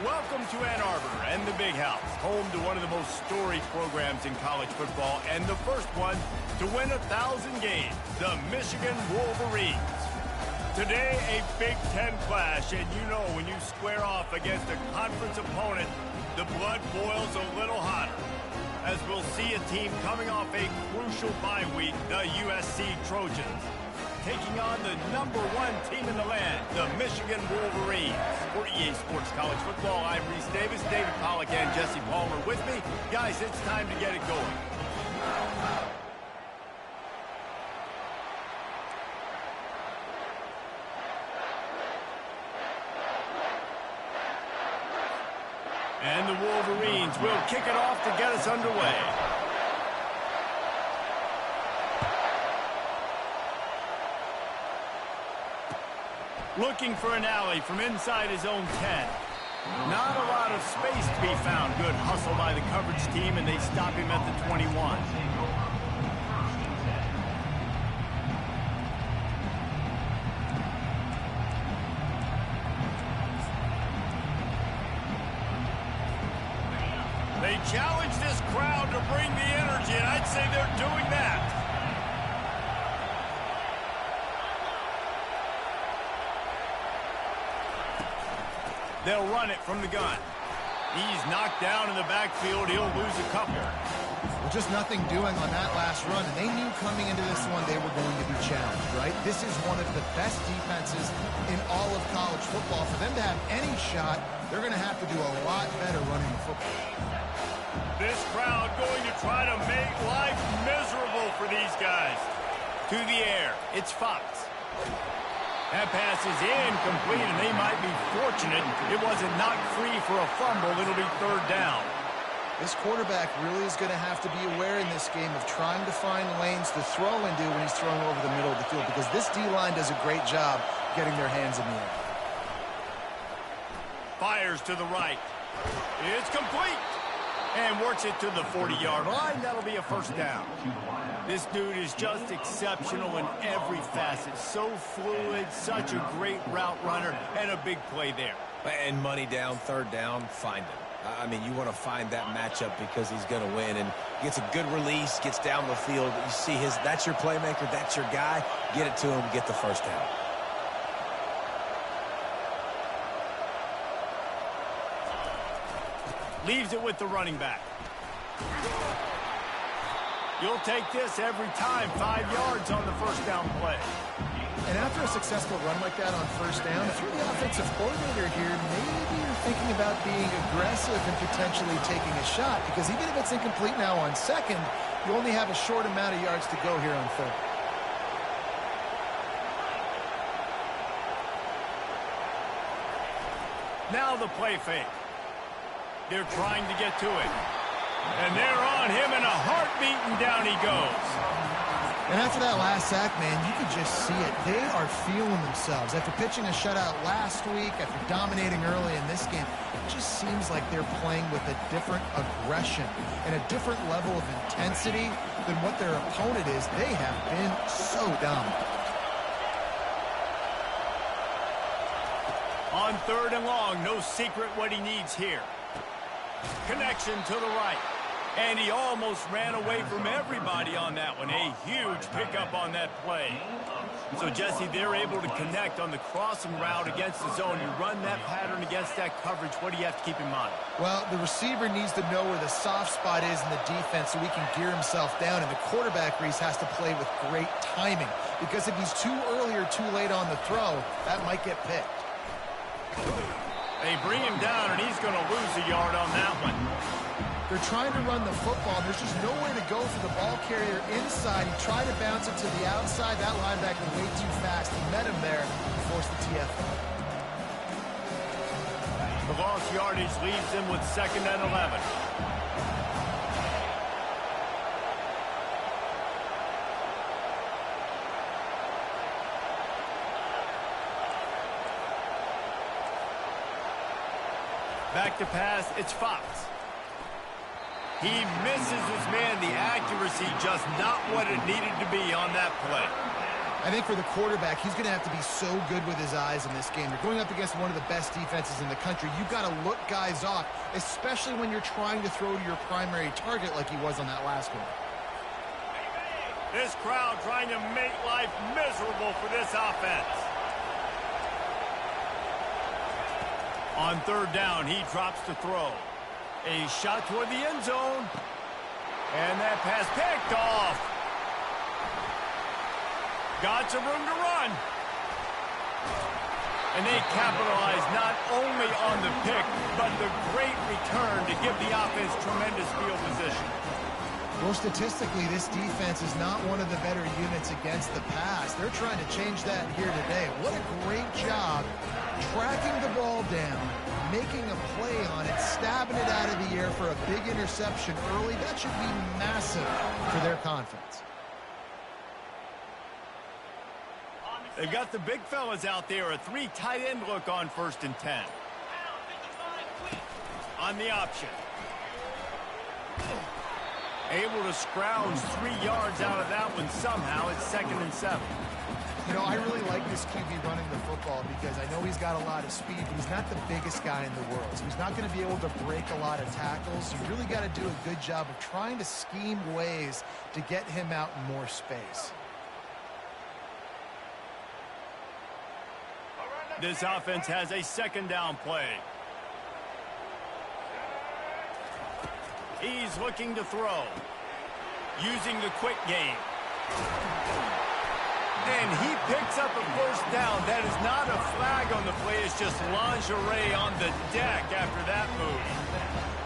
Welcome to Ann Arbor and the Big House, home to one of the most storied programs in college football and the first one to win 1,000 games, the Michigan Wolverines. Today, a Big Ten clash, and you know when you square off against a conference opponent, the blood boils a little hotter. As we'll see a team coming off a crucial bye week, the USC Trojans, taking on the #1 team in the land, the Michigan Wolverines. For EA Sports College Football, I'm Reese Davis, David Pollack, and Jesse Palmer with me. Guys, it's time to get it going. And the Wolverines will kick it off to get us underway. Looking for an alley from inside his own 10. Not a lot of space to be found. Good hustle by the coverage team, and they stop him at the 21. They challenge this crowd to bring the energy, and I'd say they're doing that. They'll run it from the gun. He's knocked down in the backfield. He'll lose a couple. Well, just nothing doing on that last run, and they knew coming into this one they were going to be challenged, right? This is one of the best defenses in all of college football. For them to have any shot, they're going to have to do a lot better running the football. This crowd going to try to make life miserable for these guys. To the air, it's Fox. That pass is incomplete, and they might be fortunate it wasn't knocked free for a fumble. It'll be third down. This quarterback really is going to have to be aware in this game of trying to find lanes to throw into when he's throwing over the middle of the field, because this D-line does a great job getting their hands in the air. Fires to the right. It's complete. And works it to the 40-yard line. That'll be a first down. This dude is just exceptional in every facet. So fluid, such a great route runner, and a big play there. And money down, third down, find him. I mean, you want to find that matchup because he's going to win. And gets a good release, gets down the field. You see that's your playmaker, that's your guy. Get it to him, get the first down. Leaves it with the running back. You'll take this every time. 5 yards on the first down play. And after a successful run like that on first down, if you're the offensive coordinator here, maybe you're thinking about being aggressive and potentially taking a shot, because even if it's incomplete now on second, you only have a short amount of yards to go here on third. Now the play fake. They're trying to get to it. And they're on him in a heartbeat, and down he goes. And after that last sack, man, you could just see it. They are feeling themselves. After pitching a shutout last week, after dominating early in this game, it just seems like they're playing with a different aggression and a different level of intensity than what their opponent is. They have been so dominant. On third and long, no secret what he needs here. Connection to the right. And he almost ran away from everybody on that one. A huge pickup on that play. So, Jesse, they're able to connect on the crossing route against the zone. You run that pattern against that coverage. What do you have to keep in mind? Well, the receiver needs to know where the soft spot is in the defense so he can gear himself down. And the quarterback, Reese, has to play with great timing. Because if he's too early or too late on the throw, that might get picked. They bring him down, and he's going to lose a yard on that one. They're trying to run the football. There's just nowhere to go for the ball carrier inside. He tried to bounce it to the outside. That linebacker way too fast. He met him there and forced the TFL. The lost yardage leaves them with 2nd and 11. Back to pass, it's Fox. He misses his man. The accuracy just not what it needed to be on that play. I think for the quarterback, he's going to have to be so good with his eyes in this game. You're going up against one of the best defenses in the country. You've got to look guys off, especially when you're trying to throw to your primary target like he was on that last one. This crowd trying to make life miserable for this offense. On third down, he drops to throw. A shot toward the end zone. And that pass picked off. Got some room to run. And they capitalize not only on the pick, but the great return to give the offense tremendous field position. Well, statistically, this defense is not one of the better units against the pass. They're trying to change that here today. What a great job tracking the ball down, making a play on it, stabbing it out of the air for a big interception early. That should be massive for their confidence. They've got the big fellas out there. A 3 tight end look on 1st and 10. On the option. Able to scrounge 3 yards out of that one somehow. It's 2nd and 7. You know, I really like this QB running the football because I know he's got a lot of speed, but he's not the biggest guy in the world. So he's not going to be able to break a lot of tackles. So you really got to do a good job of trying to scheme ways to get him out in more space. This offense has a 2nd down play. He's looking to throw. Using the quick game. And he picks up a 1st down. That is not a flag on the play. It's just lingerie on the deck after that move.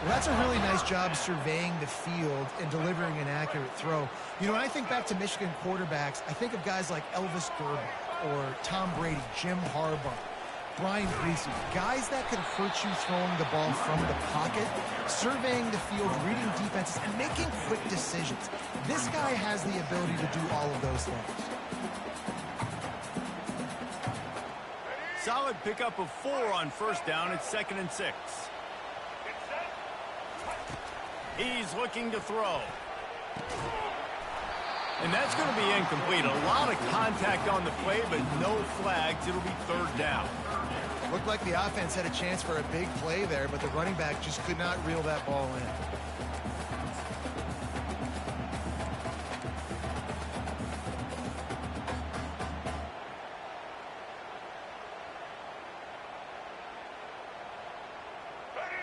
Well, that's a really nice job surveying the field and delivering an accurate throw. You know, when I think back to Michigan quarterbacks, I think of guys like Elvis Gerber or Tom Brady, Jim Harbaugh, Brian Griese, guys that could hurt you throwing the ball from the pocket, surveying the field, reading defenses, and making quick decisions. This guy has the ability to do all of those things. Solid pickup of 4 on 1st down. It's 2nd and 6. He's looking to throw. And that's going to be incomplete. A lot of contact on the play, but no flags. It'll be 3rd down. Looked like the offense had a chance for a big play there, but the running back just could not reel that ball in.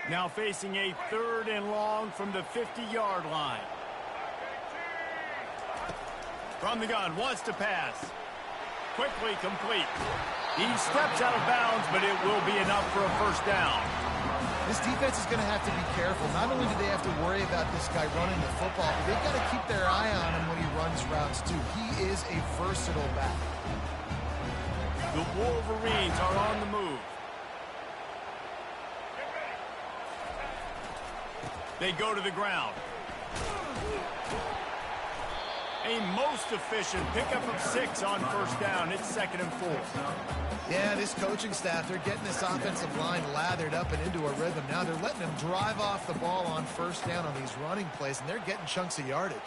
Now facing a 3rd and long from the 50-yard line. From the gun, wants to pass. Quickly complete. He steps out of bounds, but it will be enough for a 1st down. This defense is going to have to be careful. Not only do they have to worry about this guy running the football, but they've got to keep their eye on him when he runs routes, too. He is a versatile back. The Wolverines are on the move. They go to the ground. A most efficient pickup of 6 on 1st down. It's 2nd and 4. Yeah, this coaching staff, they're getting this offensive line lathered up and into a rhythm. Now they're letting them drive off the ball on 1st down on these running plays, and they're getting chunks of yardage.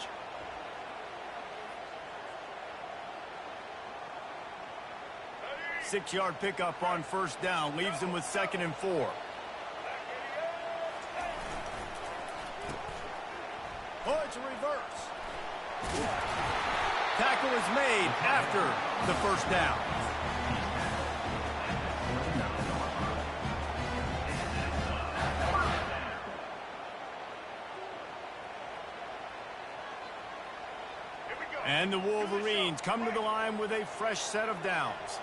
Six-yard pickup on 1st down. Leaves them with 2nd and 4. Oh, it's a reverse. Tackle is made after the 1st down. And the Wolverines come to the line with a fresh set of downs.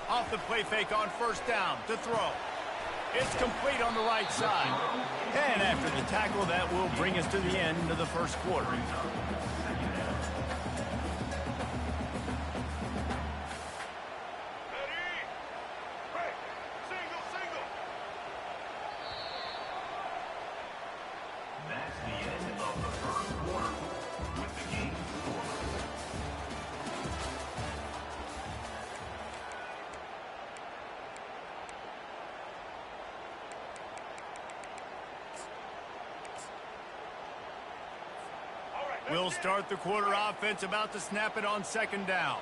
Off the play fake on 1st down to throw. It's complete on the right side. And after the tackle, that will bring us to the end of the 1st quarter. We'll start the quarter offense, about to snap it on second down.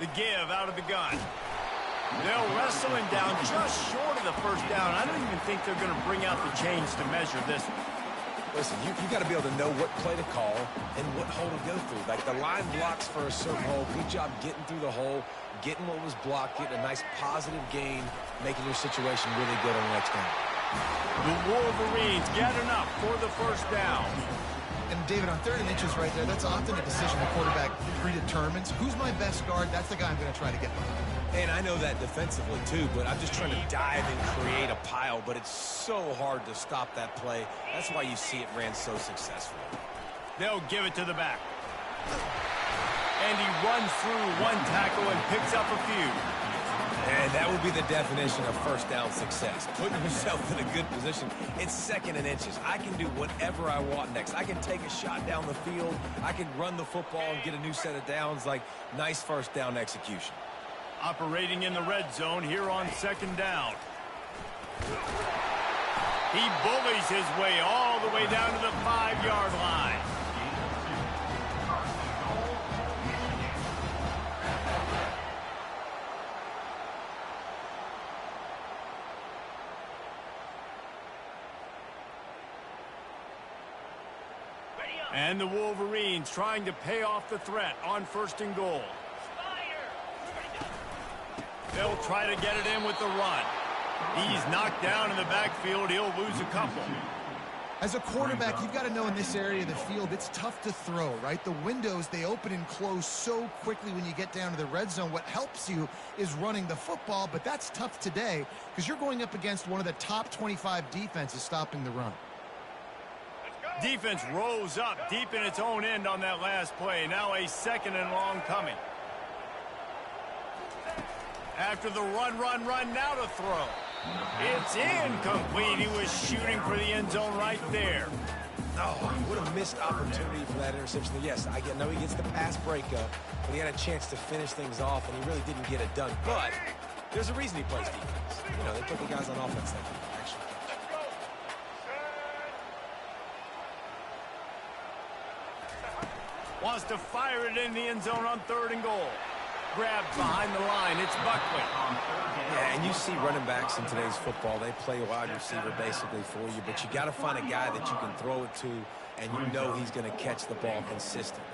The give out of the gun. They'll wrestle him down just short of the first down. I don't even think they're going to bring out the chains to measure this. Listen, you got to be able to know what play to call and what hole to go through. Like the line blocks for a certain hole. Good job getting through the hole, getting what was blocked, getting a nice positive gain, making your situation really good on the next down. The Wolverines get enough for the first down. And David, on 3rd and inches right there, that's often a decision the quarterback predetermines. Who's my best guard? That's the guy I'm going to try to get behind. And I know that defensively, too, but I'm just trying to dive and create a pile, but it's so hard to stop that play. That's why you see it ran so successfully. They'll give it to the back. And he runs through one tackle and picks up a few. And that would be the definition of first down success. Putting yourself in a good position. It's 2nd and inches. I can do whatever I want next. I can take a shot down the field. I can run the football and get a new set of downs. Like, nice first down execution. Operating in the red zone here on second down. He bullies his way all the way down to the 5-yard line. And the Wolverines trying to pay off the threat on 1st and goal. They'll try to get it in with the run. He's knocked down in the backfield. He'll lose a couple. As a quarterback, you've got to know in this area of the field, it's tough to throw, right? The windows, they open and close so quickly when you get down to the red zone. What helps you is running the football, but that's tough today because you're going up against one of the top 25 defenses stopping the run. Defense rose up deep in its own end on that last play. Now a 2nd and long coming. After the run, now to throw. It's incomplete. He was shooting for the end zone right there. Oh, what a missed opportunity for that interception. Yes, I know he gets the pass breakup, but he had a chance to finish things off, and he really didn't get it done. But there's a reason he plays defense. You know, they put the guys on offense that can actually catch. Wants to fire it in the end zone on 3rd and goal. Grabbed behind the line. It's Buckley. Yeah, and you see running backs in today's football. They play wide receiver basically for you, but you got to find a guy that you can throw it to, and you know he's going to catch the ball consistently.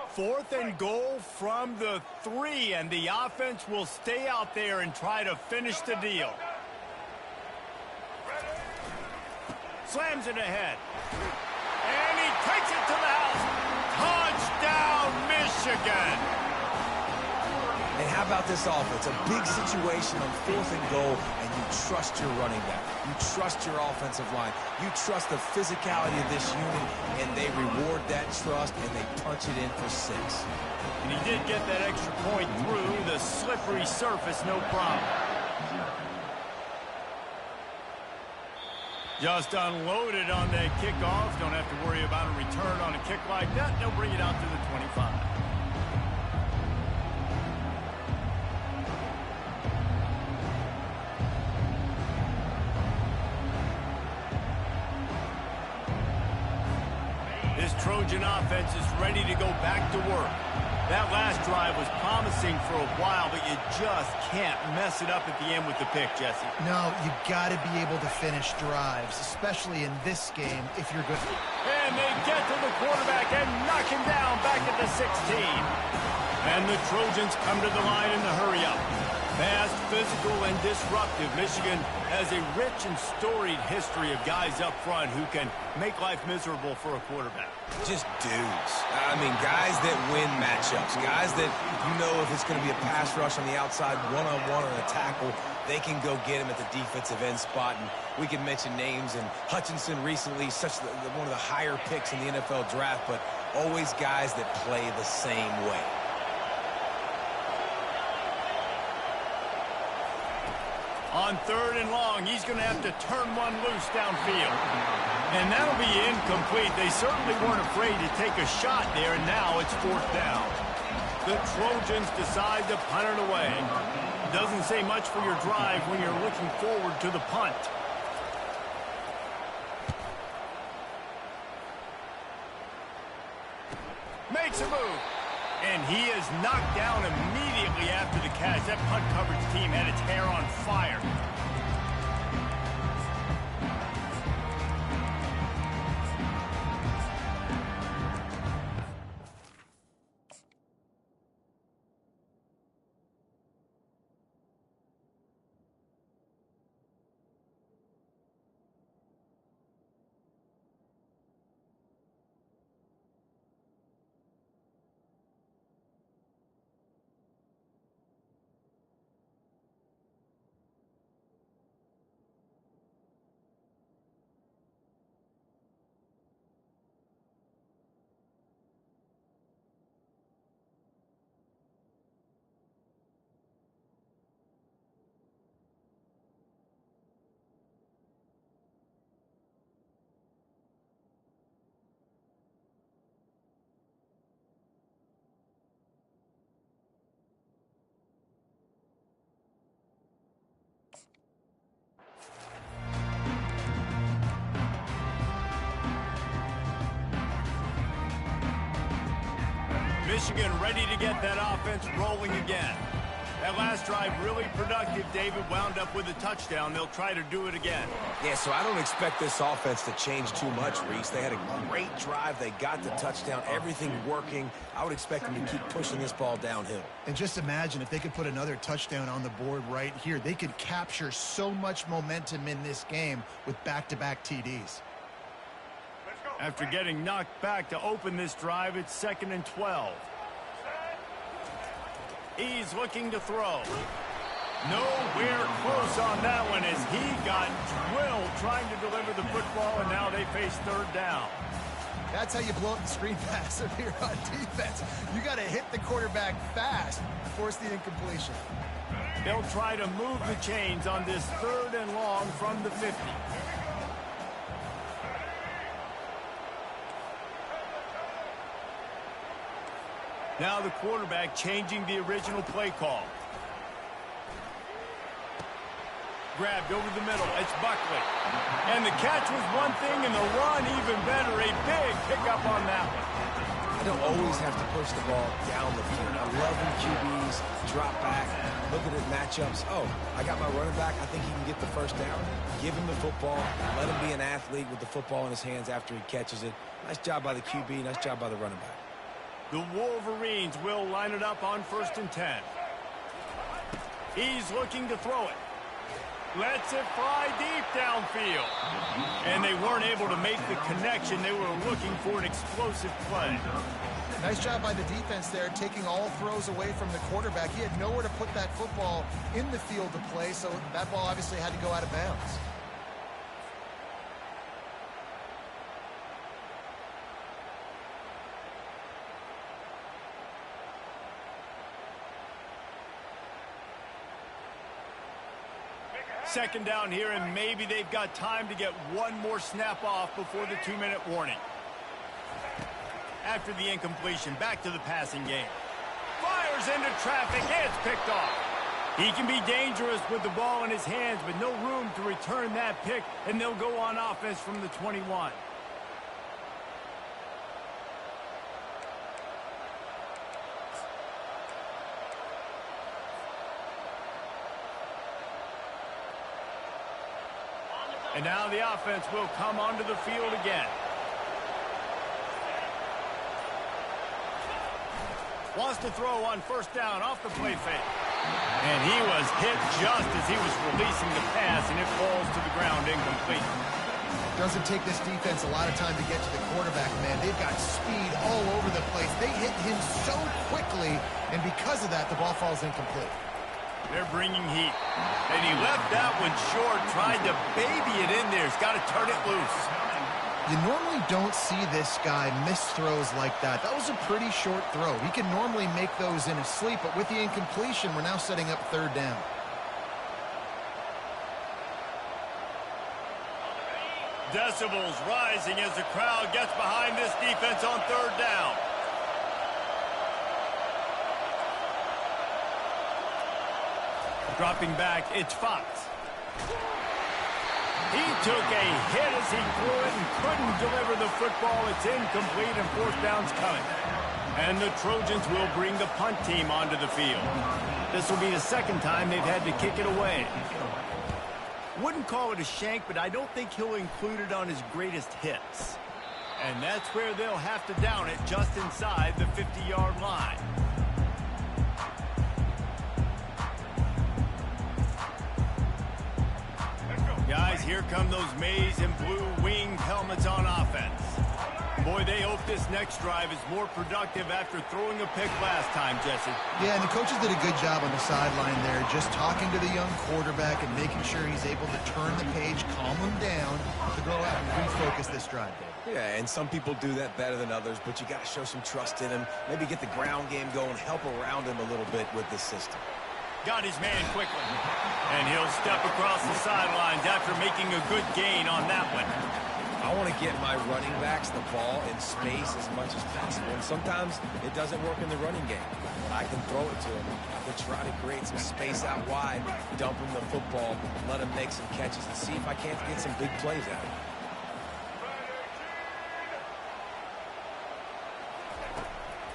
Fourth and goal from the 3, and the offense will stay out there and try to finish the deal. Slams it ahead. And he takes it to the house. Touchdown, Michigan. And how about this offense? A big situation on 4th and goal, and you trust your running back. You trust your offensive line. You trust the physicality of this unit, and they reward that trust, and they punch it in for 6. And he did get that extra point through the slippery surface, no problem. Just unloaded on that kickoff. Don't have to worry about a return on a kick like that. They'll bring it out to the 25. This Trojan offense is ready to go back to work. That last drive was promising for a while, but you just can't mess it up at the end with the pick, Jesse. No, you got to be able to finish drives, especially in this game if you're good. And they get to the quarterback and knock him down back at the 16. And the Trojans come to the line in the hurry-up. Fast, physical, and disruptive, Michigan has a rich and storied history of guys up front who can make life miserable for a quarterback. Just dudes. I mean, guys that win matchups. Guys that, you know, if it's going to be a pass rush on the outside, one-on-one on a tackle, they can go get him at the defensive end spot. And we can mention names, and Hutchinson recently, one of the higher picks in the NFL draft, but always guys that play the same way. On 3rd and long, he's going to have to turn one loose downfield. And that'll be incomplete. They certainly weren't afraid to take a shot there, and now it's 4th down. The Trojans decide to punt it away. Doesn't say much for your drive when you're looking forward to the punt. Makes a move. And he is knocked down immediately after the catch. That punt coverage team had its hair on fire. Michigan ready to get that offense rolling again. That last drive really productive. David wound up with a touchdown. They'll try to do it again. Yeah, so I don't expect this offense to change too much, Reese. They had a great drive. They got the touchdown. Everything working. I would expect them to keep pushing this ball downhill. And just imagine if they could put another touchdown on the board right here. They could capture so much momentum in this game with back-to-back TDs. After getting knocked back to open this drive, it's 2nd and 12. He's looking to throw. Nowhere close on that one as he got drilled trying to deliver the football, and now they face 3rd down. That's how you blow up the screen pass if you're on defense. You got to hit the quarterback fast to force the incompletion. They'll try to move the chains on this 3rd and long from the 50. Now the quarterback changing the original play call. Grabbed over the middle. It's Buckley. And the catch was one thing, and the run even better. A big pickup on that one. I don't always have to push the ball down the field. I love when QBs drop back, look at his matchups. Oh, I got my running back. I think he can get the 1st down. Give him the football. Let him be an athlete with the football in his hands after he catches it. Nice job by the QB. Nice job by the running back. The Wolverines will line it up on 1st and 10. He's looking to throw it. Lets it fly deep downfield. And they weren't able to make the connection. They were looking for an explosive play. Nice job by the defense there, taking all throws away from the quarterback. He had nowhere to put that football in the field to play, so that ball obviously had to go out of bounds. Second down here, and maybe they've got time to get one more snap off before the 2-minute warning. After the incompletion, back to the passing game. Fires into traffic, and it's picked off. He can be dangerous with the ball in his hands, but no room to return that pick, and they'll go on offense from the 21. And now the offense will come onto the field again. Wants to throw on 1st down off the play fake. And he was hit just as he was releasing the pass, and it falls to the ground incomplete. Doesn't take this defense a lot of time to get to the quarterback, man. They've got speed all over the place. They hit him so quickly, and because of that, the ball falls incomplete. They're bringing heat. And he left that one short, tried to baby it in there. He's got to turn it loose. You normally don't see this guy miss throws like that. That was a pretty short throw. He can normally make those in his sleep, but with the incompletion, we're now setting up 3rd down. Decibels rising as the crowd gets behind this defense on third down. Dropping back, it's Fox. He took a hit as he threw it and couldn't deliver the football. It's incomplete and fourth down's coming. And the Trojans will bring the punt team onto the field. This will be the second time they've had to kick it away. Wouldn't call it a shank, but I don't think he'll include it on his greatest hits. And that's where they'll have to down it just inside the 50-yard line. Guys, here come those maize and blue winged helmets on offense. Boy, they hope this next drive is more productive after throwing a pick last time, Jesse. Yeah, and the coaches did a good job on the sideline there, just talking to the young quarterback and making sure he's able to turn the page, calm him down, to go out and refocus this drive, Dave. Yeah, and some people do that better than others, but you got to show some trust in him. Maybe get the ground game going, help around him a little bit with this system. Got his man quickly. And he'll step across the sidelines after making a good gain on that one. I want to get my running backs the ball in space as much as possible. And sometimes it doesn't work in the running game. But I can throw it to him. I can try to create some space out wide, dump him the football, let him make some catches, and see if I can't get some big plays out of him.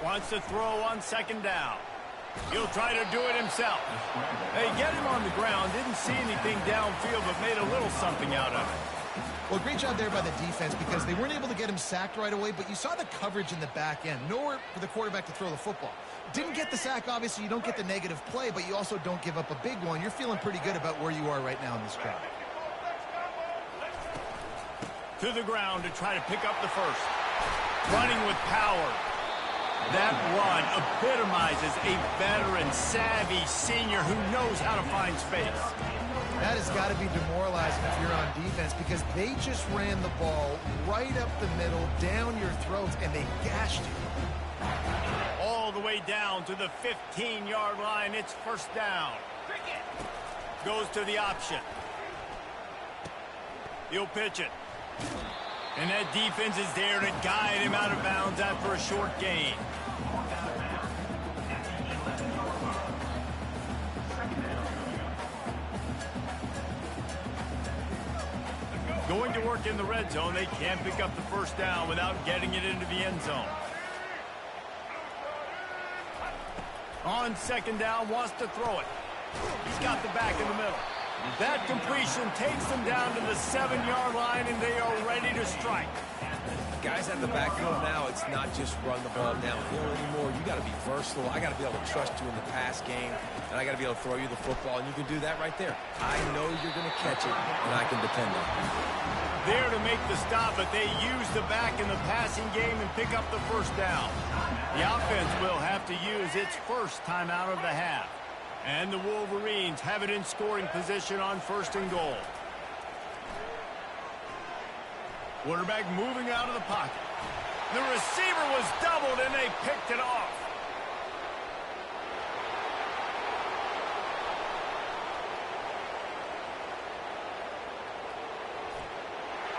Wants to throw on second down. He'll try to do it himself. They get him on the ground. Didn't see anything downfield, but made a little something out of it. Well, great job there by the defense because they weren't able to get him sacked right away, but you saw the coverage in the back end. Nowhere for the quarterback to throw the football. Didn't get the sack, obviously. You don't get the negative play, but you also don't give up a big one. You're feeling pretty good about where you are right now in this drive. To the ground to try to pick up the first. Running with power. That run epitomizes a veteran, savvy senior who knows how to find space. That has got to be demoralizing if you're on defense because they just ran the ball right up the middle, down your throats, and they gashed you. All the way down to the 15-yard line. It's first down. Goes to the option. He'll pitch it. And that defense is there to guide him out of bounds after a short gain. Going to work in the red zone. They can't pick up the first down without getting it into the end zone. On second down, wants to throw it. He's got the back in the middle. That completion takes them down to the 7-yard line, and they are ready to strike. Guys at the backfield now, it's not just run the ball downhill anymore. You got to be versatile. I got to be able to trust you in the pass game, and I got to be able to throw you the football, and you can do that right there. I know you're going to catch it, and I can depend on you. There to make the stop, but they use the back in the passing game and pick up the first down. The offense will have to use its first timeout of the half. And the Wolverines have it in scoring position on first and goal. Quarterback moving out of the pocket. The receiver was doubled, and they picked it off.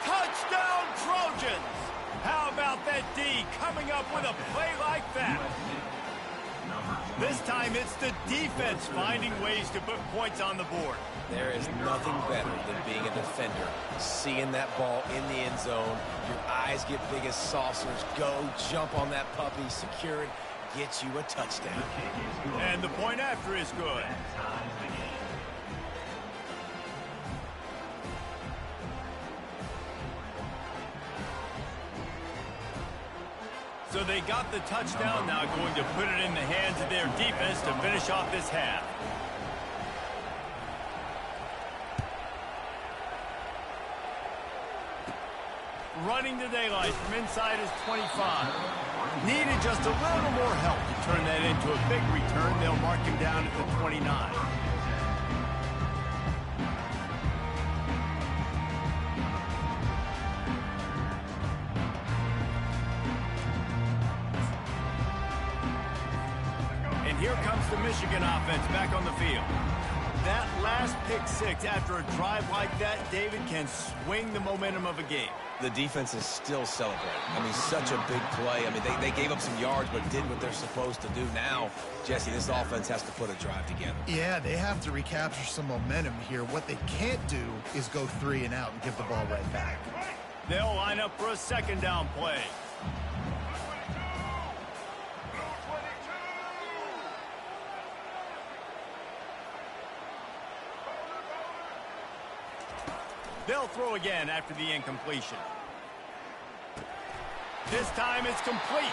Touchdown, Trojans! How about that D coming up with a play like that? This time it's the defense finding ways to put points on the board. There is nothing better than being a defender, seeing that ball in the end zone. Your eyes get big as saucers. Go, jump on that puppy, secure it, get you a touchdown. And the point after is good. So they got the touchdown, now going to put it in the hands of their defense to finish off this half. Running to daylight from inside his 25. Needed just a little more help to turn that into a big return. They'll mark him down at the 29. And here comes the Michigan offense back on the field. That last last pick six after a drive like that, David, can swing the momentum of a game. The defense is still celebrating. I mean, such a big play. I mean, they gave up some yards, but did what they're supposed to do. Now, Jesse, this offense has to put a drive together. Yeah, they have to recapture some momentum here. What they can't do is go 3 and out and give the ball right back. They'll line up for a second down play. They'll throw again after the incompletion. This time it's complete.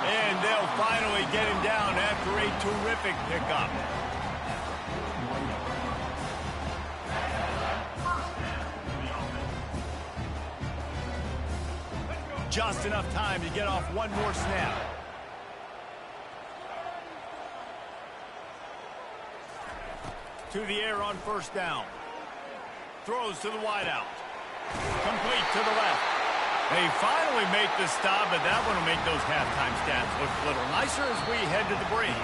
And they'll finally get him down after a terrific pickup. Just enough time to get off one more snap. To the air on first down. Throws to the wideout. Complete to the left. They finally make the stop, but that one will make those halftime stats look a little nicer as we head to the break.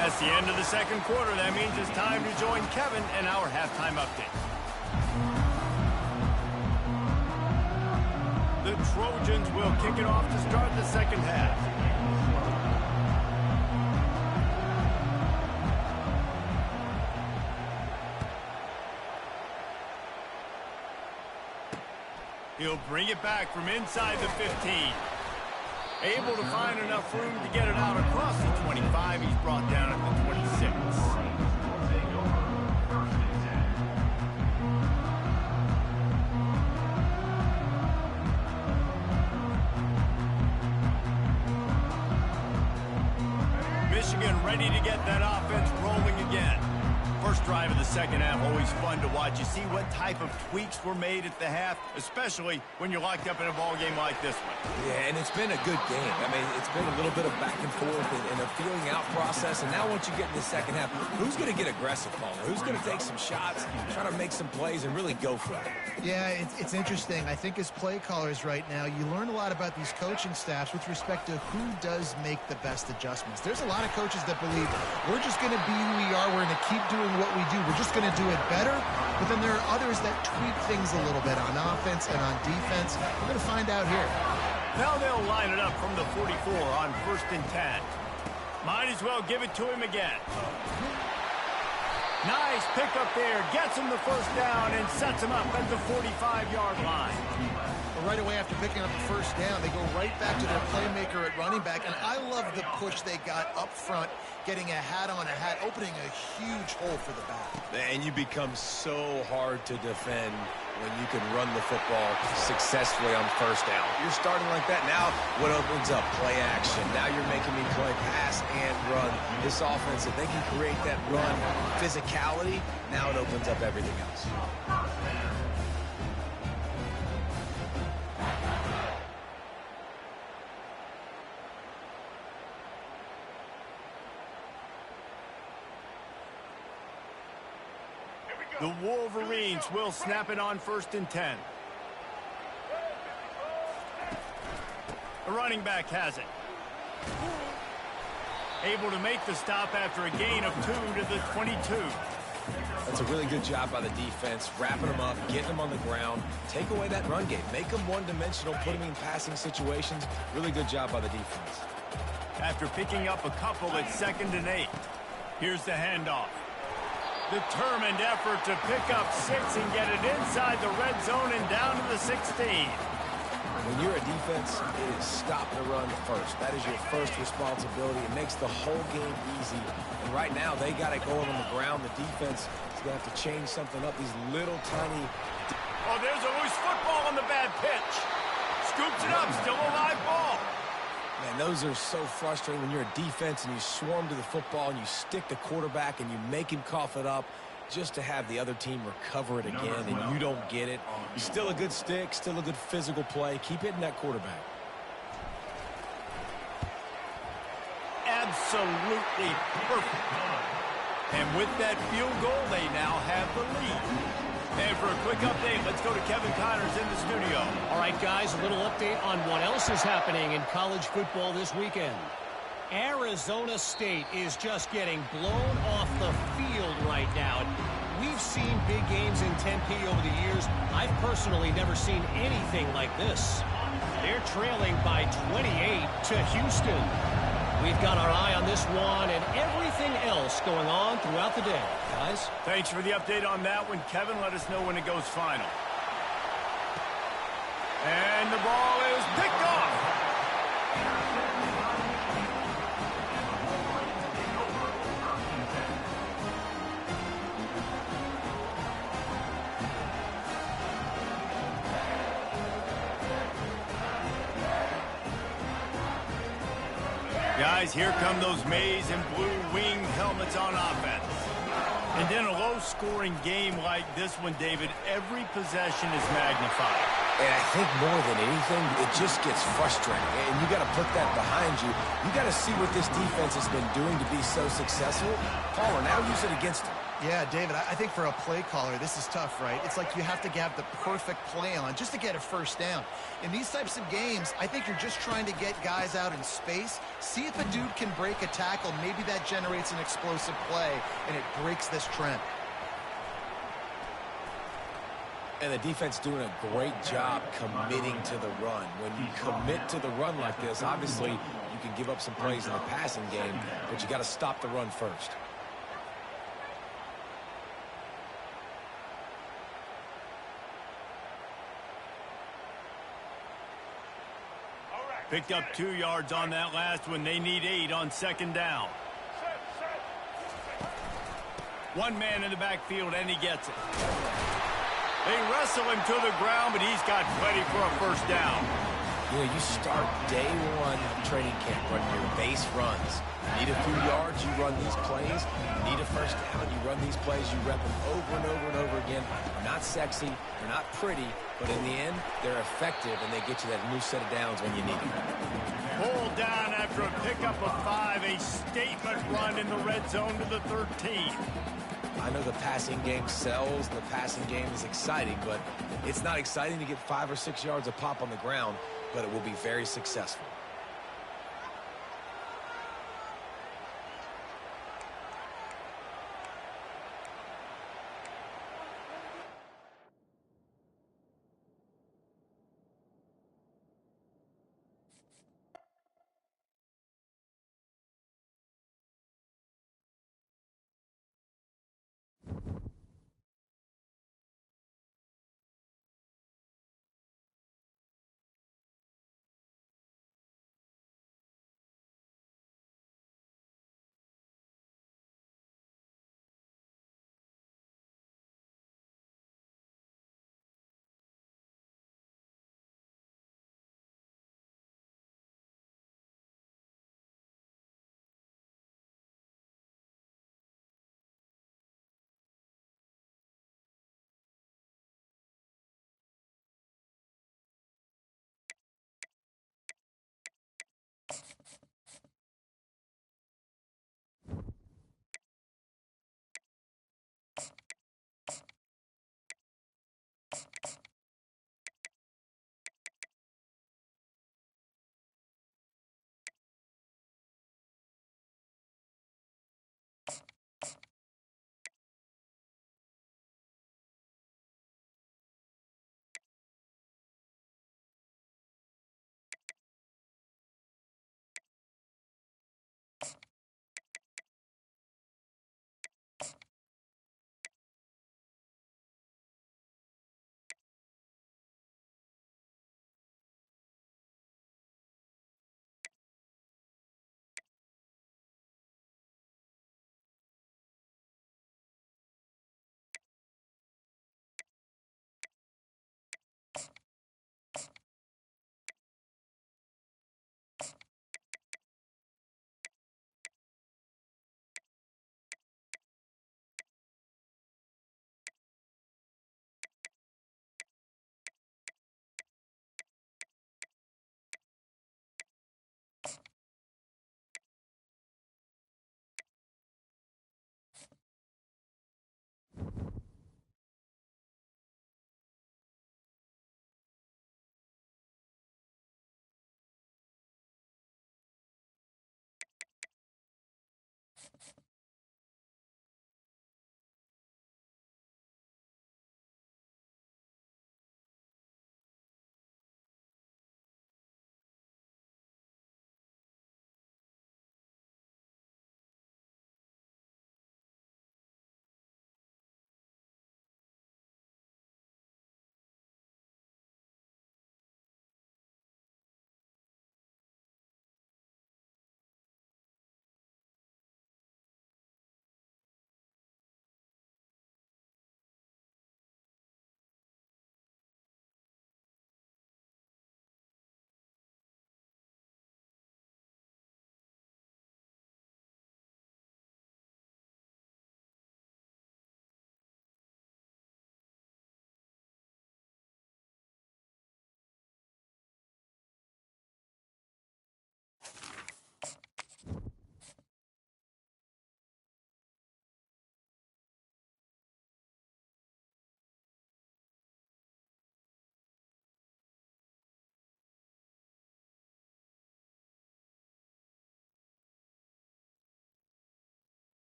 That's the end of the second quarter. That means it's time to join Kevin and our halftime update. The Trojans will kick it off to start the second half. He'll bring it back from inside the 15. Able to find enough room to get it out across the 25. He's brought down at the 26. Michigan ready to get that offense rolling again. First drive of the second half, always fun to watch. You see what type of tweaks were made at the half, especially when you're locked up in a ball game like this one. Yeah, and it's been a good game. I mean, it's been a little bit of back and forth and a feeling out process. And now once you get in the second half, who's going to get aggressive, Palmer? Who's going to take some shots, try to make some plays, and really go for it? Yeah, it's interesting. I think as play callers right now, you learn a lot about these coaching staffs with respect to who does make the best adjustments. There's a lot of coaches that believe we're just going to be who we are. We're going to keep doing what we do. We're just going to do it better. But then there are others that tweak things a little bit on offense and on defense. We're going to find out here. Now they'll line it up from the 44 on 1st and 10. Might as well give it to him again. Nice pickup there. Gets him the first down and sets him up at the 45-yard line. Well, right away after picking up the first down, they go right back to their playmaker at running back. And I love the push they got up front, getting a hat on a hat, opening a huge hole for the back. And you become so hard to defend when you can run the football successfully on first down. You're starting like that. Now what opens up? Play action. Now you're making me play pass and run. This offense, if they can create that run physicality, now it opens up everything else. The Wolverines will snap it on 1st and 10. The running back has it. Able to make the stop after a gain of 2 to the 22. That's a really good job by the defense, wrapping them up, getting them on the ground, take away that run game, make them one-dimensional, put them in passing situations. Really good job by the defense. After picking up a couple at 2nd and 8. Here's the handoff. Determined effort to pick up 6 and get it inside the red zone and down to the 16. When you're a defense, it is stop the run first. That is your first responsibility. It makes the whole game easy. And right now, they got it going on the ground. The defense is going to have to change something up. These little tiny... Oh, there's a loose football on the bad pitch. Scoops it up, still a live ball. Man, those are so frustrating when you're a defense and you swarm to the football and you stick the quarterback and you make him cough it up just to have the other team recover it again and you don't get it. Still a good stick, still a good physical play. Keep hitting that quarterback. Absolutely perfect. And with that field goal, they now have the lead. And for a quick update, let's go to Kevin Connors in the studio. All right, guys, a little update on what else is happening in college football this weekend. Arizona State is just getting blown off the field right now. We we've seen big games in Tempe over the years, I've personally never seen anything like this. They're trailing by 28 to Houston. We've got our eye on this one and everything else going on throughout the day. Guys? Thanks for the update on that one, Kevin. Let us know when it goes final. And the ball is picked off. Guys, here come those maize and blue wing helmets on offense. And in a low-scoring game like this one, David, every possession is magnified. And I think more than anything, it just gets frustrating. And you got to put that behind you. You got to see what this defense has been doing to be so successful. Paul, now use it against them. Yeah, David, I think for a play caller, this is tough, right? It's like you have to have the perfect play on just to get a first down. In these types of games, I think you're just trying to get guys out in space, see if a dude can break a tackle. Maybe that generates an explosive play, and it breaks this trend. And the defense doing a great job committing to the run. When you commit to the run like this, obviously you can give up some plays in the passing game, but you got to stop the run first. Picked up 2 yards on that last one. They need 8 on second down. One man in the backfield, and he gets it. They wrestle him to the ground, but he's got plenty for a first down. You know, you start day one training camp running your base runs. Need a few yards, you run these plays. Need a first down, you run these plays. You rep them over and over and over again. They're not sexy, they're not pretty, but in the end, they're effective, and they get you that new set of downs when you need them. Pulled down after a pickup of 5, a statement run in the red zone to the 13. I know the passing game sells, the passing game is exciting, but it's not exciting to get 5 or 6 yards of pop on the ground, but it will be very successful.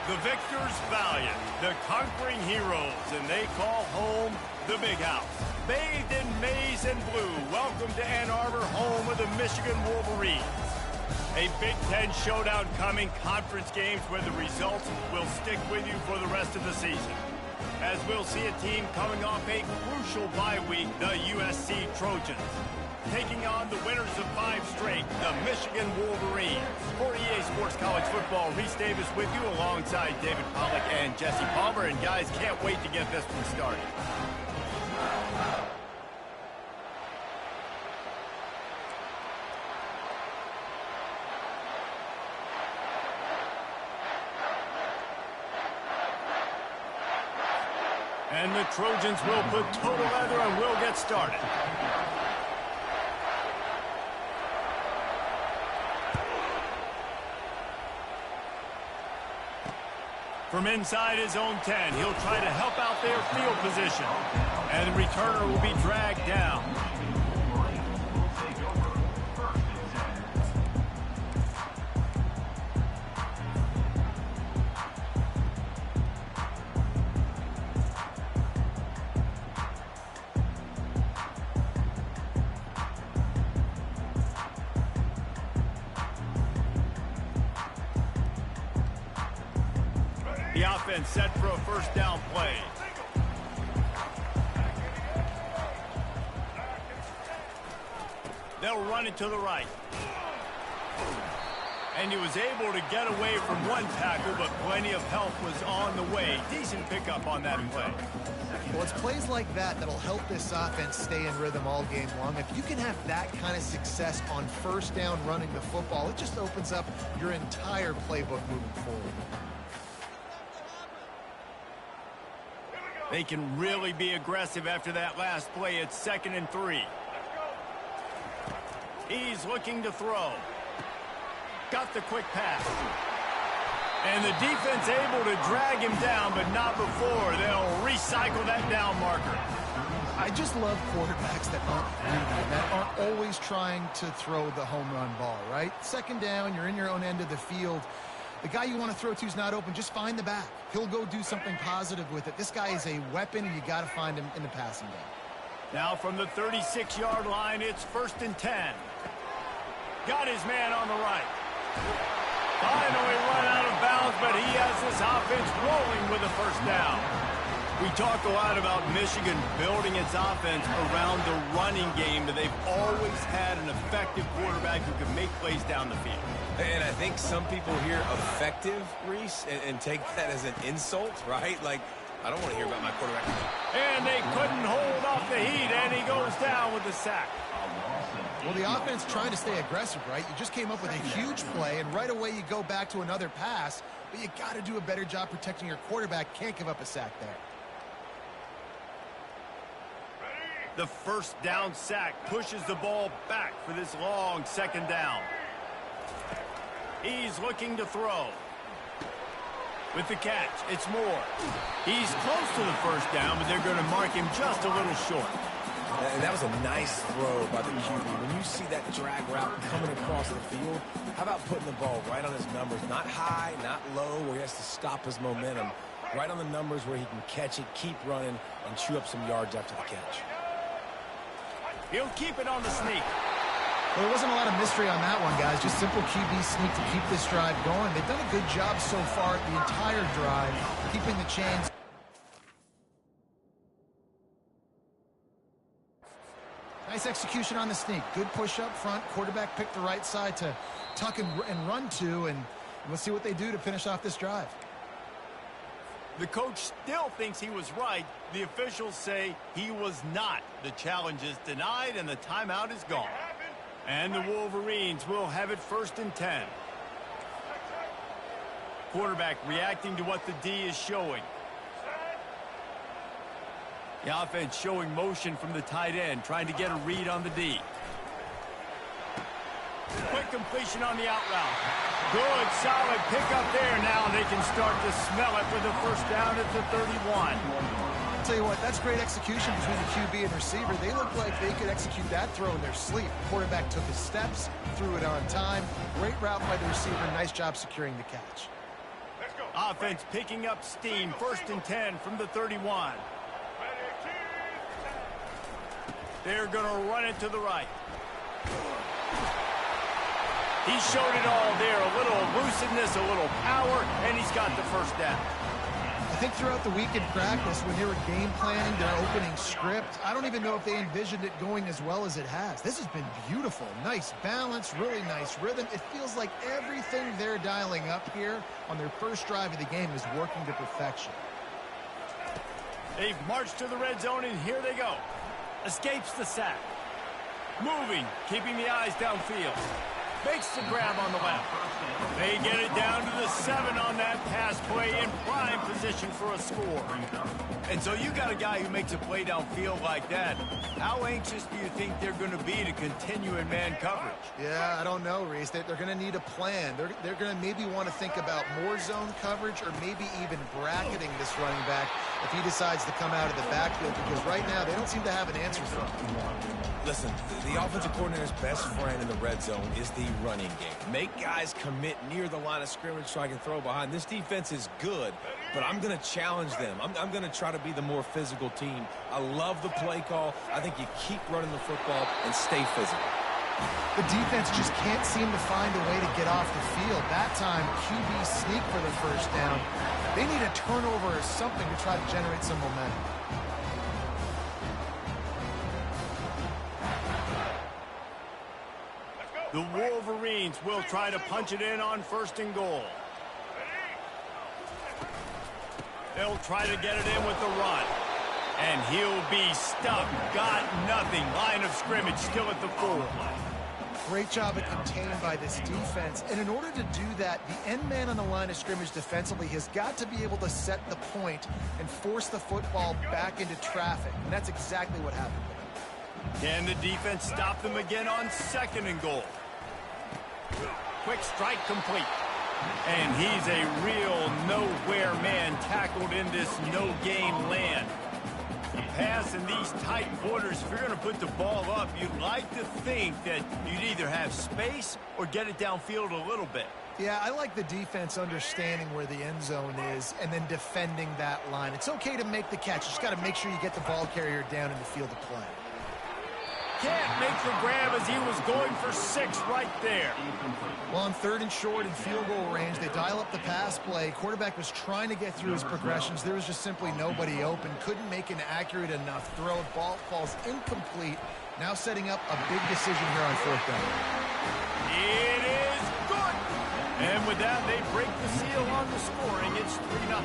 The victors valiant, the conquering heroes, and they call home the Big House. Bathed in maize and blue, welcome to Ann Arbor, home of the Michigan Wolverines. A Big Ten showdown coming, conference games where the results will stick with you for the rest of the season. As we'll see a team coming off a crucial bye week, the USC Trojans, taking on the winners of 5 straight, the Michigan Wolverines. For EA Sports College Football, Reese Davis with you alongside David Pollack and Jesse Palmer. And guys, can't wait to get this one started. And the Trojans will put total leather and will get started. From inside his own 10, he'll try to help out their field position. And the returner will be dragged down. The offense set for a first down play. They'll run it to the right. And he was able to get away from one tackle, but plenty of help was on the way. Decent pickup on that play. Well, it's plays like that that'll help this offense stay in rhythm all game long. If you can have that kind of success on first down running the football, it just opens up your entire playbook moving forward. They can really be aggressive after that last play. It's 2nd and 3. He's looking to throw. Got the quick pass. And the defense able to drag him down, but not before. They'll recycle that down marker. I just love quarterbacks that aren't greedy, that aren't always trying to throw the home run ball, right? 2nd down, you're in your own end of the field. The guy you want to throw to is not open. Just find the back. He'll go do something positive with it. This guy is a weapon, and you got to find him in the passing game. Now from the 36-yard line, it's 1st and 10. Got his man on the right. Finally run out of bounds, but he has this offense rolling with a first down. We talk a lot about Michigan building its offense around the running game, but they've always had an effective quarterback who can make plays down the field. And I think some people hear effective, Reese, and take that as an insult, right? Like, I don't want to hear about my quarterback. And they couldn't hold off the heat, and he goes down with the sack. Well, the offense trying to stay aggressive, right? You just came up with a huge play, and right away you go back to another pass, but you got to do a better job protecting your quarterback. Can't give up a sack there. The first down sack pushes the ball back for this long second down. He's looking to throw. With the catch, it's Moore. He's close to the first down, but they're going to mark him just a little short. And that was a nice throw by the QB. When you see that drag route coming across the field, how about putting the ball right on his numbers? Not high, not low, where he has to stop his momentum. Right on the numbers where he can catch it, keep running, and chew up some yards after the catch. He'll keep it on the sneak. Well, there wasn't a lot of mystery on that one, guys. Just simple QB sneak to keep this drive going. They've done a good job so far the entire drive, keeping the chains. Nice execution on the sneak. Good push up front. Quarterback picked the right side to tuck and run to, and we'll see what they do to finish off this drive. The coach still thinks he was right. The officials say he was not. The challenge is denied, and the timeout is gone. And the Wolverines will have it 1st and 10. Quarterback reacting to what the D is showing. The offense showing motion from the tight end, trying to get a read on the D. Quick completion on the out route. Good, solid pickup there now. They can start to smell it with the first down at the 31. I'll tell you what, that's great execution between the QB and receiver. They look like they could execute that throw in their sleep. The quarterback took his steps, threw it on time. Great route by the receiver. Nice job securing the catch. Let's go. Offense picking up steam. 1st and 10 from the 31. They're going to run it to the right. He showed it all there. A little elusiveness, a little power, and he's got the first down. I think throughout the week in practice, when they were game planning their opening script, I don't even know if they envisioned it going as well as it has. This has been beautiful. Nice balance, really nice rhythm. It feels like everything they're dialing up here on their first drive of the game is working to perfection. They've marched to the red zone, and here they go. Escapes the sack. Moving, keeping the eyes downfield. Makes the grab on the left. They get it down to the 7 on that pass play in prime position for a score. And so you got a guy who makes a play downfield like that. How anxious do you think they're going to be to continue in man coverage? Yeah, I don't know, Reese. They're going to need a plan. They're going to maybe want to think about more zone coverage or maybe even bracketing this running back if he decides to come out of the backfield, because right now they don't seem to have an answer for him. Listen, the offensive coordinator's best friend in the red zone is the running game. Make guys commit near the line of scrimmage so I can throw behind. This defense is good, but I'm going to challenge them. I'm going to try to be the more physical team. I love the play call. I think you keep running the football and stay physical. The defense just can't seem to find a way to get off the field. That time, QB sneak for the first down. They need a turnover or something to try to generate some momentum. The Wolverines will try to punch it in on 1st and goal. They'll try to get it in with the run. And he'll be stuck. Got nothing. Line of scrimmage still at the 4. Great job at contained by this defense. And in order to do that, the end man on the line of scrimmage defensively has got to be able to set the point and force the football back into traffic. And that's exactly what happened there. Can the defense stop them again on 2nd and goal? Quick strike complete. And he's a real nowhere man tackled in this no-gain land. Pass in these tight quarters, if you're going to put the ball up, you'd like to think that you'd either have space or get it downfield a little bit. Yeah, I like the defense understanding where the end zone is and then defending that line. It's okay to make the catch. You just got to make sure you get the ball carrier down in the field of play. Can't make the grab as he was going for 6 right there. Well, on 3rd and short in field goal range, they dial up the pass play. Quarterback was trying to get through his progressions. There was just simply nobody open. Couldn't make an accurate enough throw. Ball falls incomplete. Now setting up a big decision here on 4th down. It is good. And with that, they break the seal on the scoring. It's 3-0.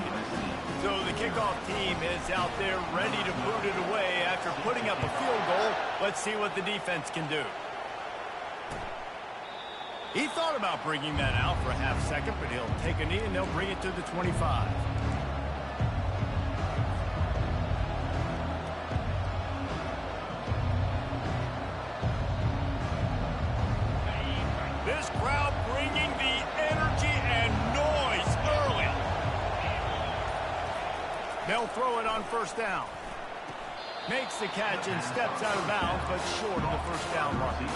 So the kickoff team is out there ready to boot it away after putting up a field goal. Let's see what the defense can do. He thought about bringing that out for a half second, but he'll take a knee and they'll bring it to the 25. This crowd bringing the energy and noise early. They'll throw it on 1st down. Makes the catch and steps out of bounds, but short of the 1st down line.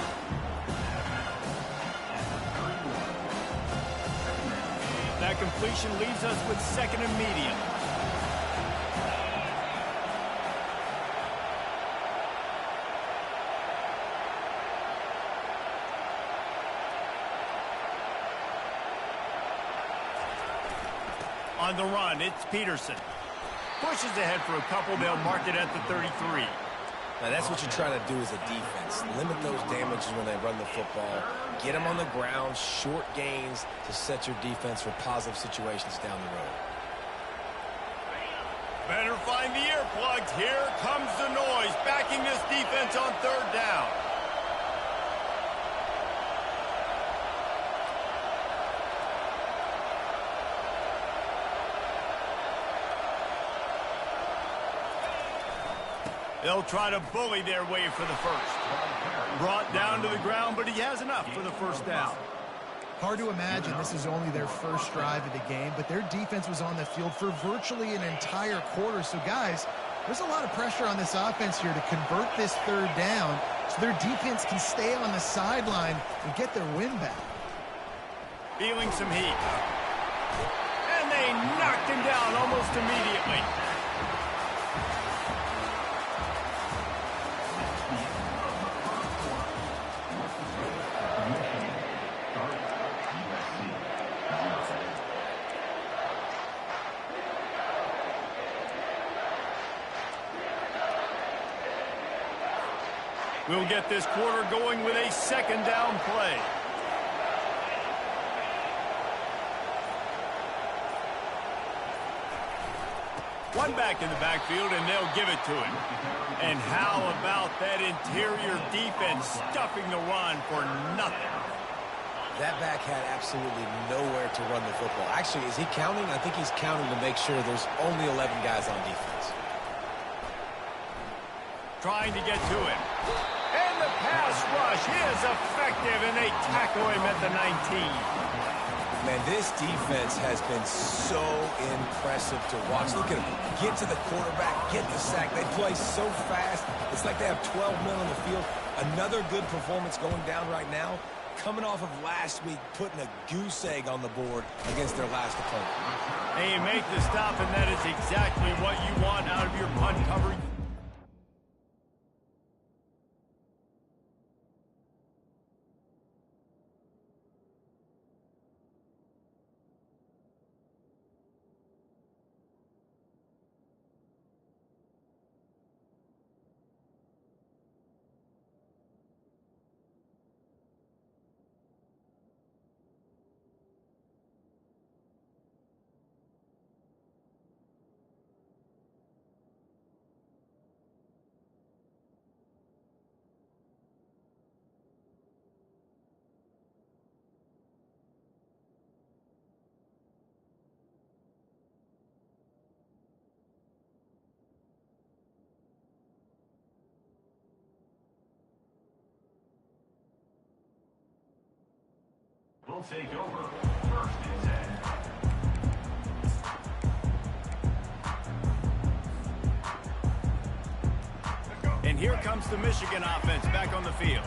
That completion leaves us with 2nd and medium. On the run, it's Peterson. Pushes ahead for a couple. They'll mark it at the 33. Now, that's what you're trying to do as a defense. Limit those damages when they run the football. Get them on the ground, short gains to set your defense for positive situations down the road. Better find the earplugs. Here comes the noise, backing this defense on 3rd down. They'll try to bully their way for the 1st. Brought down to the ground, but he has enough for the 1st down. Hard to imagine this is only their 1st drive of the game, but their defense was on the field for virtually an entire quarter. So, guys, there's a lot of pressure on this offense here to convert this 3rd down so their defense can stay on the sideline and get their win back. Feeling some heat. And they knocked him down almost immediately. We'll get this quarter going with a 2nd down play. One back in the backfield, and they'll give it to him. And how about that interior defense stuffing the run for nothing? That back had absolutely nowhere to run the football. Actually, is he counting? I think he's counting to make sure there's only 11 guys on defense. Trying to get to him. And the pass rush is effective, and they tackle him at the 19. Man, this defense has been so impressive to watch. Look at them. Get to the quarterback, get the sack. They play so fast. It's like they have 12 men on the field. Another good performance going down right now. Coming off of last week, putting a goose egg on the board against their last opponent. They make the stop, and that is exactly what you want out of your punt coverage. Will take over 1st and 10. And here comes the Michigan offense back on the field.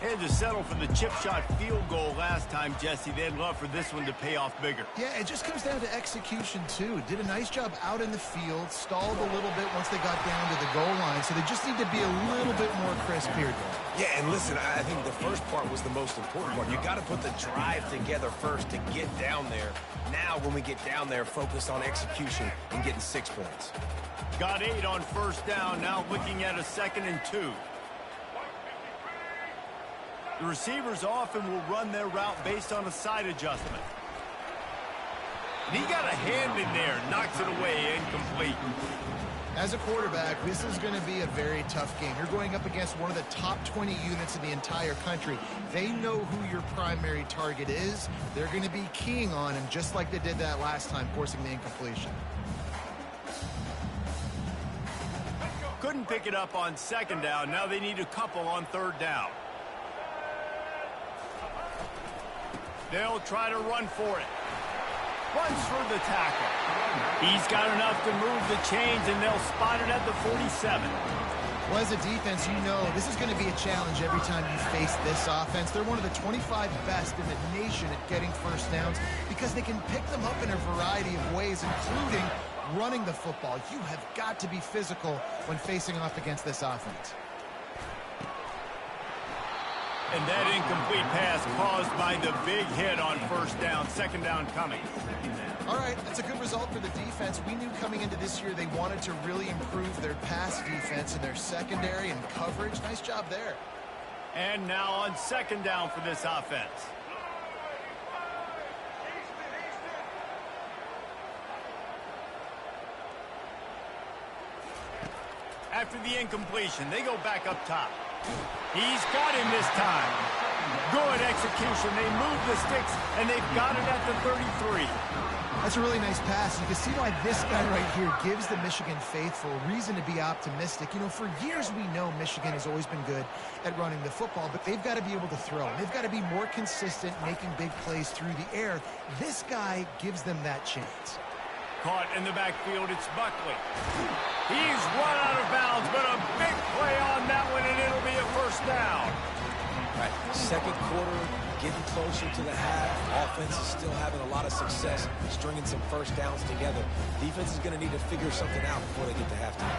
Had to settle for the chip shot field goal last time, Jesse. They'd love for this one to pay off bigger. Yeah, it just comes down to execution, too. Did a nice job out in the field, stalled a little bit once they got down to the goal line, so they just need to be a little bit more crisp here. Yeah, and listen, I think the first part was the most important part. You got to put the drive together first to get down there. Now, when we get down there, focus on execution and getting 6 points. Got 8 on first down, now looking at a 2nd and 2. The receivers often will run their route based on a side adjustment. And he got a hand in there, knocks it away, incomplete. As a quarterback, this is going to be a very tough game. You're going up against one of the top 20 units in the entire country. They know who your primary target is. They're going to be keying on him, just like they did that last time, forcing the incompletion. Couldn't pick it up on 2nd down. Now they need a couple on 3rd down. They'll try to run for it. Runs for the tackle. He's got enough to move the chains, and they'll spot it at the 47. Well, as a defense, you know this is going to be a challenge every time you face this offense. They're one of the 25 best in the nation at getting first downs because they can pick them up in a variety of ways, including running the football. You have got to be physical when facing off against this offense. And that incomplete pass caused by the big hit on 1st down. 2nd down coming. All right, that's a good result for the defense. We knew coming into this year they wanted to really improve their pass defense and their secondary and coverage. Nice job there. And now on 2nd down for this offense. After the incompletion, they go back up top. He's got him this time. Good execution. They move the sticks, and they've got it at the 33. That's a really nice pass. You can see why this guy right here gives the Michigan faithful reason to be optimistic. You know, for years we know Michigan has always been good at running the football, but they've got to be able to throw. They've got to be more consistent making big plays through the air. This guy gives them that chance. Caught in the backfield, it's Buckley. He's run out of bounds, but a big play on that one, and it'll be a 1st down. Right, 2nd quarter, getting closer to the half. Offense is still having a lot of success, stringing some 1st downs together. Defense is going to need to figure something out before they get to halftime.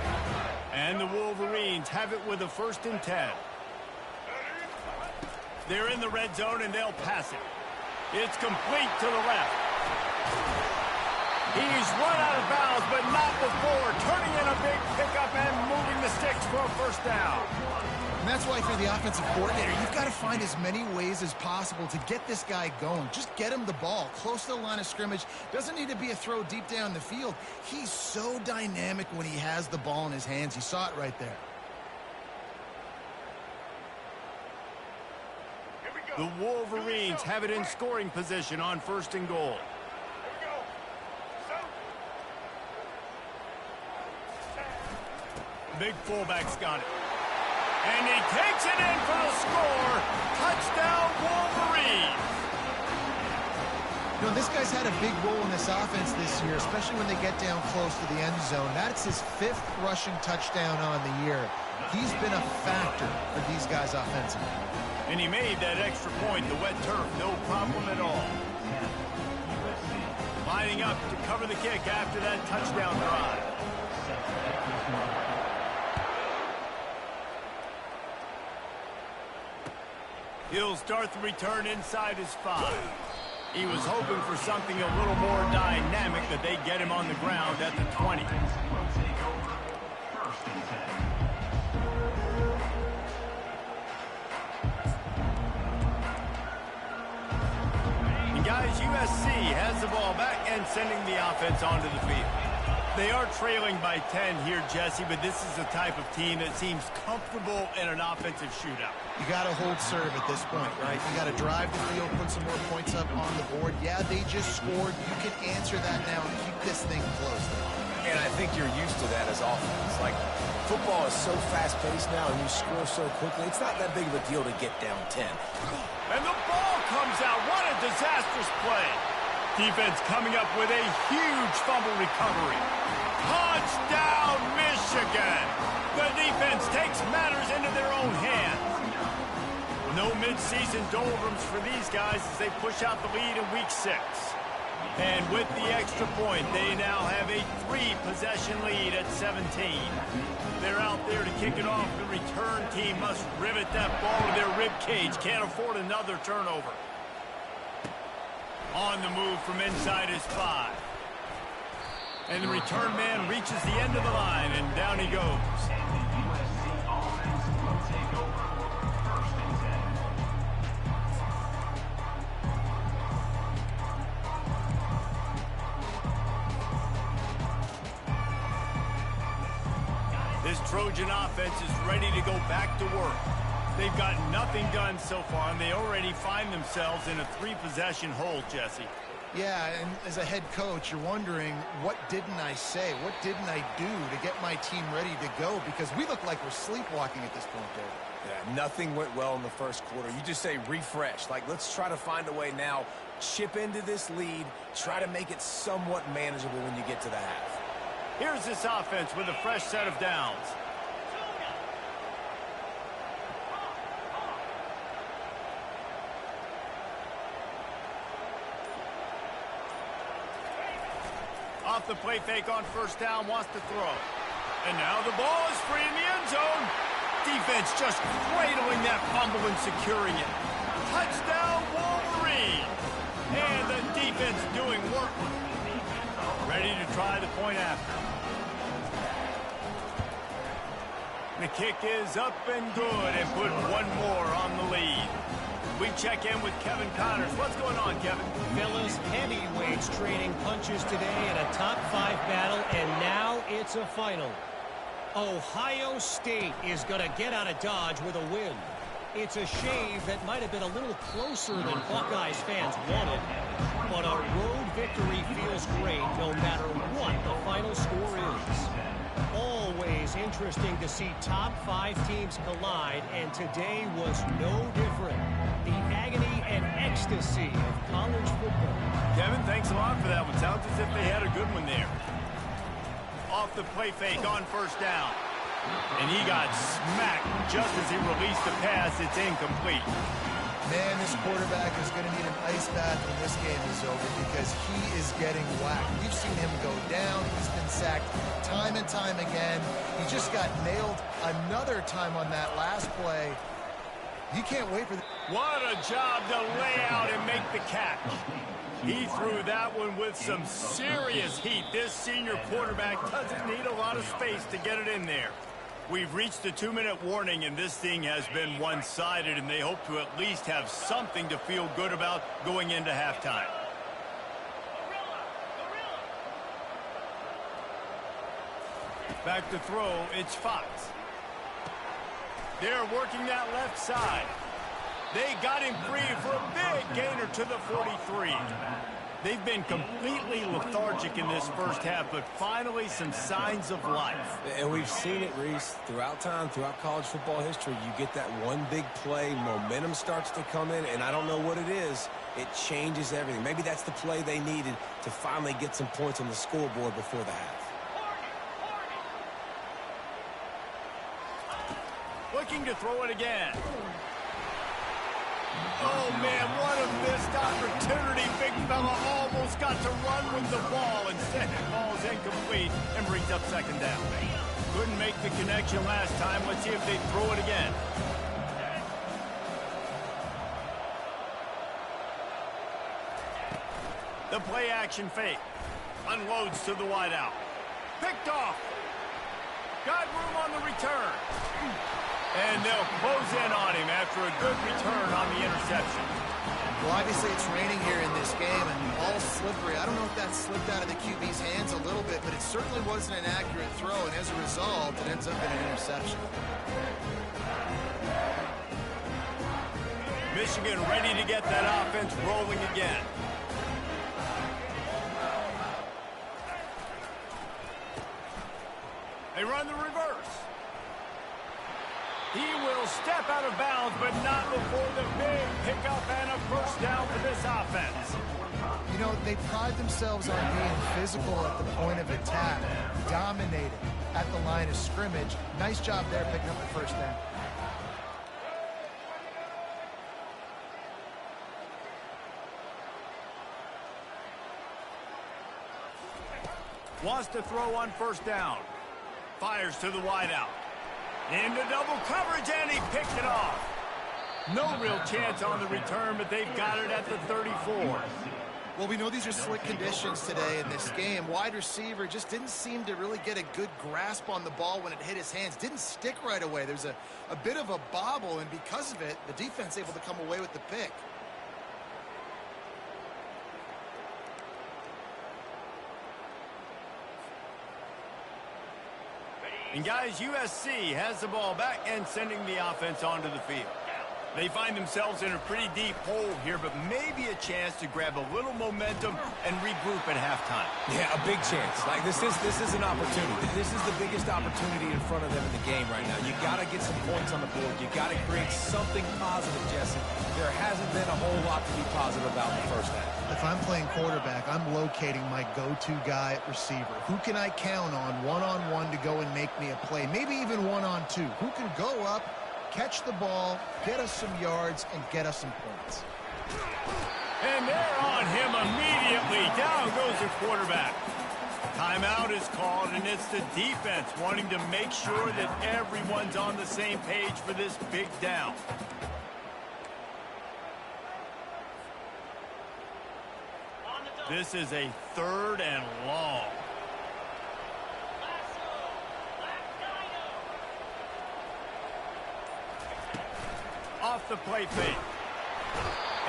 And the Wolverines have it with a 1st and 10. They're in the red zone, and they'll pass it. It's complete to the left. He's run out of bounds, but not before. Turning in a big pickup and moving the sticks for a 1st down. And that's why for the offensive coordinator, you've got to find as many ways as possible to get this guy going. Just get him the ball close to the line of scrimmage. Doesn't need to be a throw deep down the field. He's so dynamic when he has the ball in his hands. You saw it right there. The Wolverines have it in scoring position on 1st and goal. Big fullback's got it. And he takes it in for the score. Touchdown, Wolverine. You know, this guy's had a big role in this offense this year, especially when they get down close to the end zone. That's his 5th rushing touchdown on the year. He's been a factor for these guys offensively. And he made that extra point, the wet turf, no problem at all. Lining up to cover the kick after that touchdown drive. He'll start the return inside his 5. He was hoping for something a little more dynamic, but they get him on the ground at the 20. And guys, USC has the ball back and sending the offense onto the field. They are trailing by 10 here, Jesse, but this is the type of team that seems comfortable in an offensive shootout. You got to hold serve at this point, right? You got to drive the field, put some more points up on the board. Yeah, they just scored. You can answer that now and keep this thing close. And I think you're used to that as offense. Like, football is so fast-paced now and you score so quickly, it's not that big of a deal to get down 10. And the ball comes out. What a disastrous play. Defense coming up with a huge fumble recovery. Touchdown, Michigan! The defense takes matters into their own hands. No No midseason doldrums for these guys as they push out the lead in week 6. And with the extra point, they now have a 3-possession lead at 17. They're out there to kick it off. The return team must rivet that ball to their rib cage. Can't afford another turnover. On the move from inside his 5. And the return man reaches the end of the line, and down he goes. And the USC offense will take over. First and 10. This Trojan offense is ready to go back to work. They've got nothing done so far, and they already find themselves in a 3-possession hole, Jesse. Yeah, and as a head coach, you're wondering, what didn't I say? What didn't I do to get my team ready to go? Because we look like we're sleepwalking at this point, Dave. Yeah, nothing went well in the first quarter. You just say refresh. Like, let's try to find a way now, chip into this lead, try to make it somewhat manageable when you get to the half. Here's this offense with a fresh set of downs. Off the play fake on first down, wants to throw. And now the ball is free in the end zone. Defense just cradling that fumble and securing it. Touchdown, Wolverine. And the defense doing work. Ready to try the point after. The kick is up and good, and put one more on the lead. We check in with Kevin Connors. What's going on, Kevin? Fellas, heavyweights trading punches today in a top 5 battle, and now it's a final. Ohio State is going to get out of Dodge with a win. It's a shave that might have been a little closer than Buckeyes fans wanted, but a road victory feels great no matter what the final score is. Always interesting to see top 5 teams collide, and today was no different. The agony and ecstasy of college football. Kevin, thanks a lot for that one. Sounds as if they had a good one there. Off the play fake on first down. And he got smacked just as he released the pass. It's incomplete. Man, this quarterback is going to need an ice bath when this game is over because he is getting whacked. We've seen him go down. He's been sacked time and time again. He just got nailed another time on that last play. You can't wait for What a job to lay out and make the catch. He threw that one with some serious heat. This senior quarterback doesn't need a lot of space to get it in there. We've reached the 2-minute warning, and this thing has been one-sided, and they hope to at least have something to feel good about going into halftime. Back to throw, it's Fox. They're working that left side. They got him free for a big gainer to the 43. They've been completely lethargic in this first half, but finally some signs of life. And we've seen it, Reese, throughout time, throughout college football history. You get that one big play, momentum starts to come in, and I don't know what it is. It changes everything. Maybe that's the play they needed to finally get some points on the scoreboard before the half. Looking to throw it again. Oh, man, what a missed opportunity. Big fella almost got to run with the ball. Instead, it falls incomplete and brings up second down. Couldn't make the connection last time. Let's see if they throw it again. The play action fake. Unloads to the wideout. Picked off. Got room on the return. And they'll close in on him after a good return on the interception. Well, obviously it's raining here in this game and all slippery. I don't know if that slipped out of the QB's hands a little bit, but it certainly wasn't an accurate throw, and as a result, it ends up in an interception. Michigan ready to get that offense rolling again. They run the reverse. He will step out of bounds, but not before the big pickup and a first down for this offense. You know, they pride themselves on being physical at the point of attack, dominating at the line of scrimmage. Nice job there picking up the first down. Wants to throw on first down. Fires to the wideout. Into double coverage, and he picked it off. No real chance on the return, but they've got it at the 34. Well, we know these are slick conditions today in this game. Wide receiver just didn't seem to really get a good grasp on the ball when it hit his hands. Didn't stick right away. There's a bit of a bobble, and because of it, the defense able to come away with the pick. And guys, USC has the ball back and sending the offense onto the field. They find themselves in a pretty deep hole here, but maybe a chance to grab a little momentum and regroup at halftime. Yeah, a big chance. Like this is an opportunity. This is the biggest opportunity in front of them in the game right now. You got to get some points on the board. You got to create something positive, Jesse. There hasn't been a whole lot to be positive about in the first half. If I'm playing quarterback, I'm locating my go-to guy at receiver. Who can I count on one-on-one to go and make me a play? Maybe even one-on-two. Who can go up, catch the ball, get us some yards, and get us some points. And they're on him immediately. Down goes the quarterback. Timeout is called, and it's the defense wanting to make sure that everyone's on the same page for this big down. This is a 3rd and long. Off the play fake.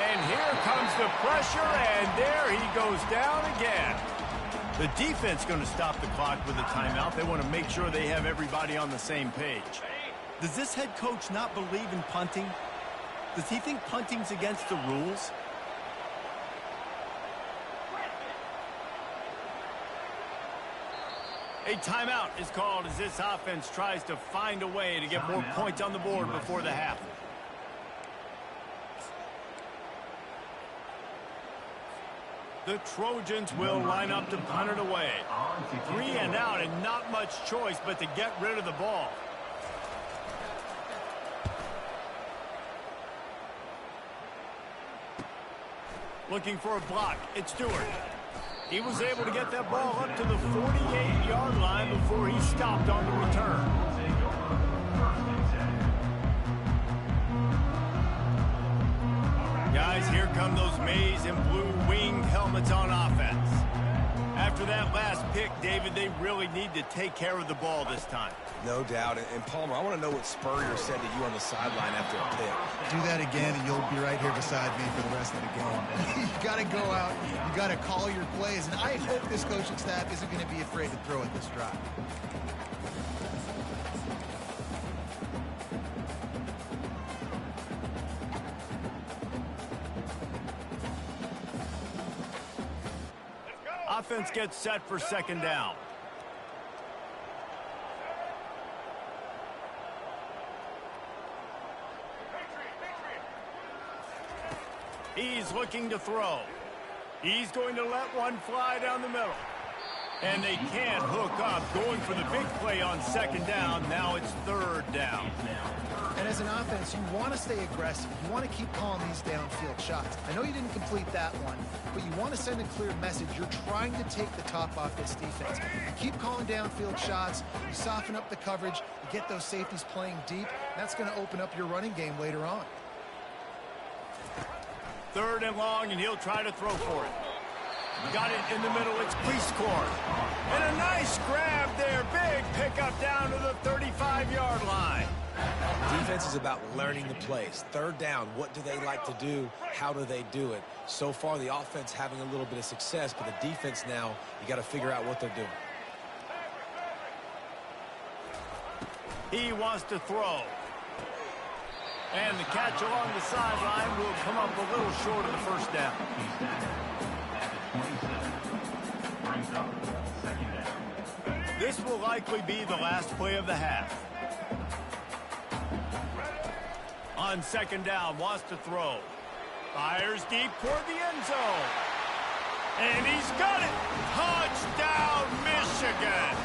And here comes the pressure, and there he goes down again. The defense going to stop the clock with a timeout. They want to make sure they have everybody on the same page. Does this head coach not believe in punting? Does he think punting's against the rules? A timeout is called as this offense tries to find a way to get more points on the board before the half. The Trojans will line up to punt it away. 3 and out, and not much choice but to get rid of the ball. Looking for a block. It's Stewart. He was able to get that ball up to the 48-yard line before he stopped on the return. Guys, here come those maize and blue winged helmets on offense. After that last pick, David, they really need to take care of the ball this time. No doubt. And Palmer, I want to know what Spurrier said to you on the sideline after a pick. Do that again, and you'll be right here beside me for the rest of the game. You got to go out. You got to call your plays, and I hope this coaching staff isn't going to be afraid to throw at this drive. Offense gets set for 2nd down. He's looking to throw. He's going to let one fly down the middle. And they can't hook up. Going for the big play on 2nd down. Now it's 3rd down. And as an offense, you want to stay aggressive. You want to keep calling these downfield shots. I know you didn't complete that one, but you want to send a clear message. You're trying to take the top off this defense. You keep calling downfield shots. You soften up the coverage. You get those safeties playing deep. That's going to open up your running game later on. 3rd and long, and he'll try to throw for it. Got it in the middle. It's Priestcourt. And a nice grab there. Big pickup down to the 35-yard line. Defense is about learning the plays. 3rd down, what do they like to do? How do they do it? So far, the offense having a little bit of success, but the defense now, you got to figure out what they're doing. He wants to throw. And the catch along the sideline will come up a little short of the 1st down. This will likely be the last play of the half. On 2nd down, wants to throw. Fires deep toward the end zone. And he's got it. Touchdown, Michigan.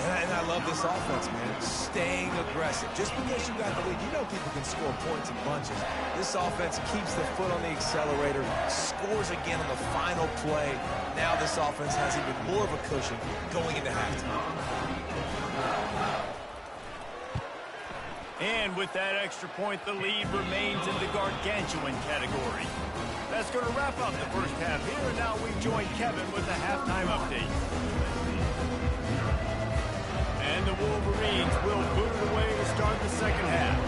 And I I love this offense, man. Staying aggressive. Just because you got the lead, you know people can score points in bunches. This offense keeps the foot on the accelerator, scores again on the final play. Now this offense has even more of a cushion going into halftime. And with that extra point, the lead remains in the gargantuan category. That's going to wrap up the first half here, and now we join Kevin with the halftime update. And the Wolverines will boot it away to start the second half.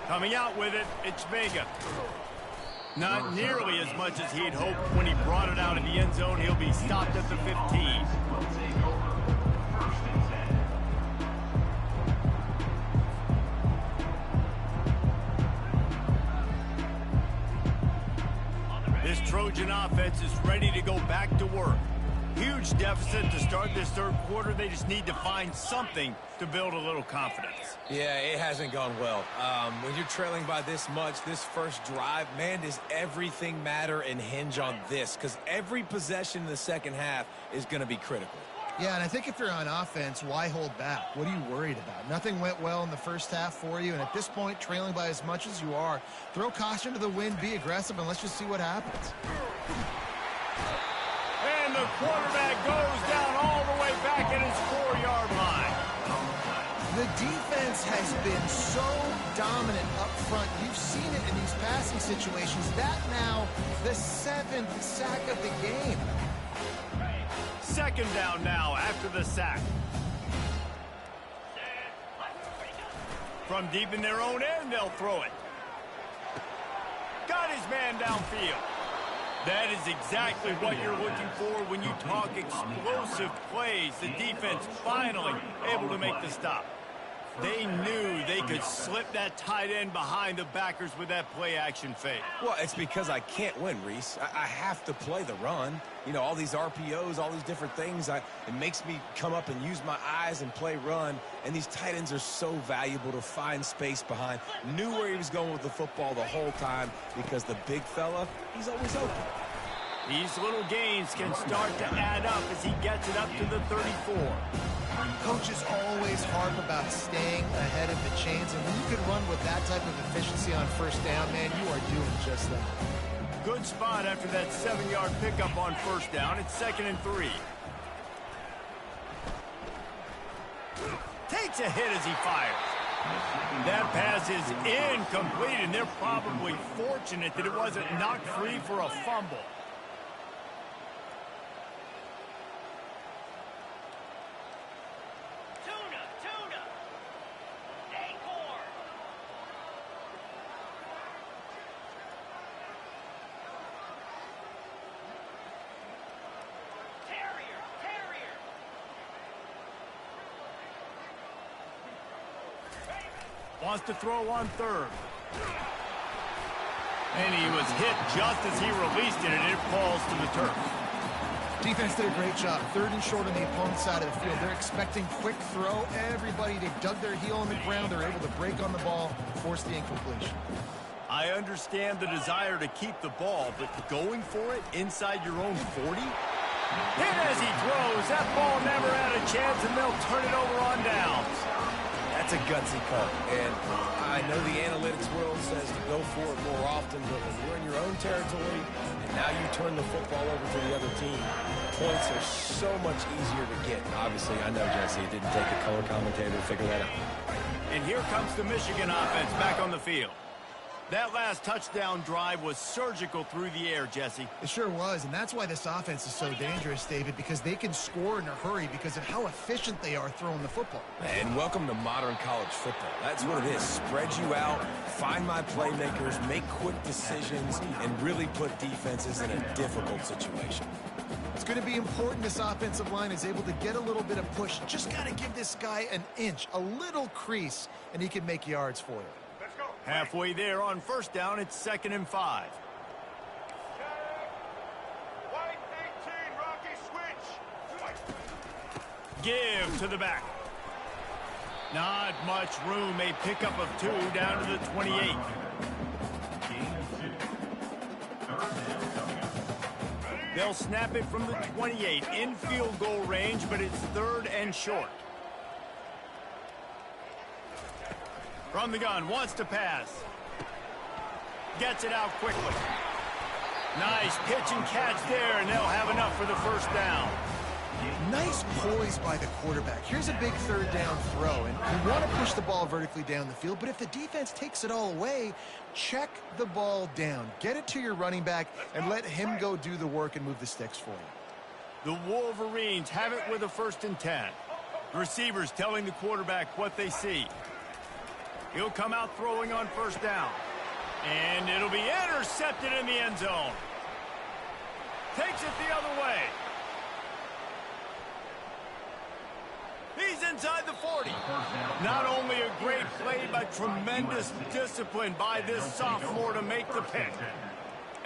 Coming out with it, it's Vega. Not nearly as much as he'd hoped when he brought it out in the end zone. He'll be stopped at the 15. Will take over first and 10. This Trojan offense is ready to go back to work. Huge deficit to start this third quarter. They just need to find something to build a little confidence. Yeah, it hasn't gone well. When you're trailing by this much, this first drive, man, does everything matter and hinge on this? Because every possession in the second half is going to be critical. Yeah, and I think if you're on offense, why hold back? What are you worried about? Nothing went well in the first half for you, and at this point, trailing by as much as you are, throw caution to the wind, be aggressive, and let's just see what happens. And the quarterback goes down all the way back at his 4-yard line. The defense has been so dominant up front. You've seen it in these passing situations. That now the 7th sack of the game. Second down now after the sack. From deep in their own end, they'll throw it. Got his man downfield. That is exactly what you're looking for when you talk explosive plays. The defense finally able to make the stop. They knew they could slip that tight end behind the backers with that play-action fake. Well, it's because I can't win, Reese. I have to play the run. You know, all these RPOs, all these different things. It makes me come up and use my eyes and play run. And these tight ends are so valuable to find space behind. Knew where he was going with the football the whole time because the big fella, he's always open. These little gains can start to add up as he gets it up to the 34. Coaches always harp about staying ahead of the chains, and when you can run with that type of efficiency on first down, man, you are doing just that. Good spot after that 7-yard pickup on first down. It's 2nd and 3. Takes a hit as he fires. That pass is incomplete, and they're probably fortunate that it wasn't knocked free for a fumble. Wants to throw on third. And he was hit just as he released it, and it falls to the turf. Defense did a great job. 3rd and short on the opponent's side of the field. They're expecting quick throw. Everybody, they dug their heel on the ground. They're able to break on the ball, force the incompletion. I understand the desire to keep the ball, but going for it inside your own 40? Hit as he throws. That ball never had a chance, and they'll turn it over on downs. That's a gutsy call. And I know the analytics world says to go for it more often, but when you're in your own territory and now you turn the football over to the other team, points are so much easier to get. Obviously, I know, Jesse, it didn't take a color commentator to figure that out. And here comes the Michigan offense back on the field. That last touchdown drive was surgical through the air, Jesse. It sure was, and that's why this offense is so dangerous, David, because they can score in a hurry because of how efficient they are throwing the football. And welcome to modern college football. That's what it is. Spread you out, find my playmakers, make quick decisions, and really put defenses in a difficult situation. It's going to be important this offensive line is able to get a little bit of push. Just got to give this guy an inch, a little crease, and he can make yards for you. Halfway there on first down, it's 2nd and 5. White 18, Rocky switch. Give to the back. Not much room. A pickup of 2 down to the 28. They'll snap it from the 28 in field goal range, but it's 3rd and short. From the gun, wants to pass. Gets it out quickly. Nice pitch and catch there, and they'll have enough for the first down. Nice poise by the quarterback. Here's a big 3rd down throw, and you want to push the ball vertically down the field, but if the defense takes it all away, check the ball down. Get it to your running back and let him go do the work and move the sticks for you. The Wolverines have it with a 1st and 10. Receivers telling the quarterback what they see. He'll come out throwing on 1st down. And it'll be intercepted in the end zone. Takes it the other way. He's inside the 40. Not only a great play, but tremendous discipline by this sophomore to make the pick.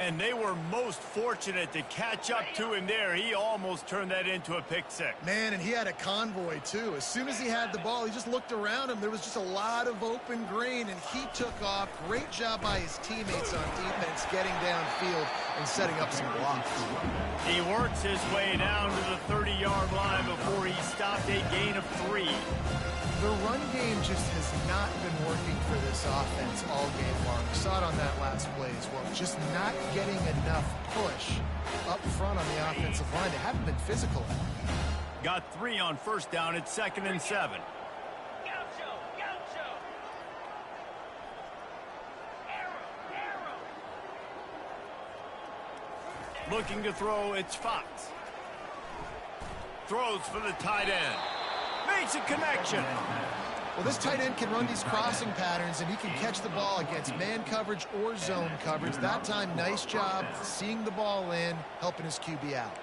And they were most fortunate to catch up to him there. He almost turned that into a pick six. Man, and he had a convoy, too. As soon as he had the ball, he just looked around him. There was just a lot of open green, and he took off. Great job by his teammates on defense, getting downfield and setting up some blocks. He works his way down to the 30-yard line before he stopped a gain of 3. The run game just has not been working for this offense all game long. We saw it on that last play as well. Just not getting enough push up front on the offensive line. They haven't been physical. Got 3 on 1st down. It's 2nd and 7. Looking to throw, it's Fox. Throws for the tight end. Makes a connection. Well, this tight end can run these crossing patterns, and he can catch the ball against man coverage or zone coverage. That time, nice job seeing the ball in, helping his QB out.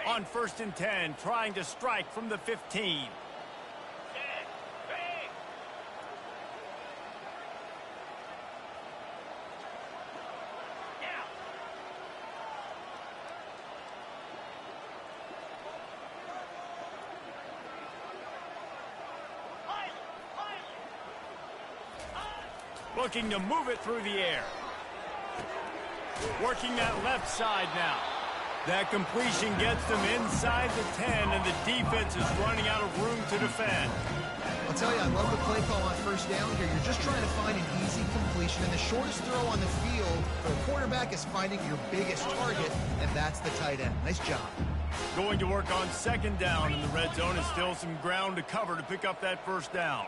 On 1st and 10, trying to strike from the 15. Looking to move it through the air. Working that left side now. That completion gets them inside the 10, and the defense is running out of room to defend. I'll tell you, I love the play call on 1st down here. You're just trying to find an easy completion, and the shortest throw on the field for the quarterback is finding your biggest target, and that's the tight end. Nice job. Going to work on 2nd down in the red zone, and still some ground to cover to pick up that 1st down.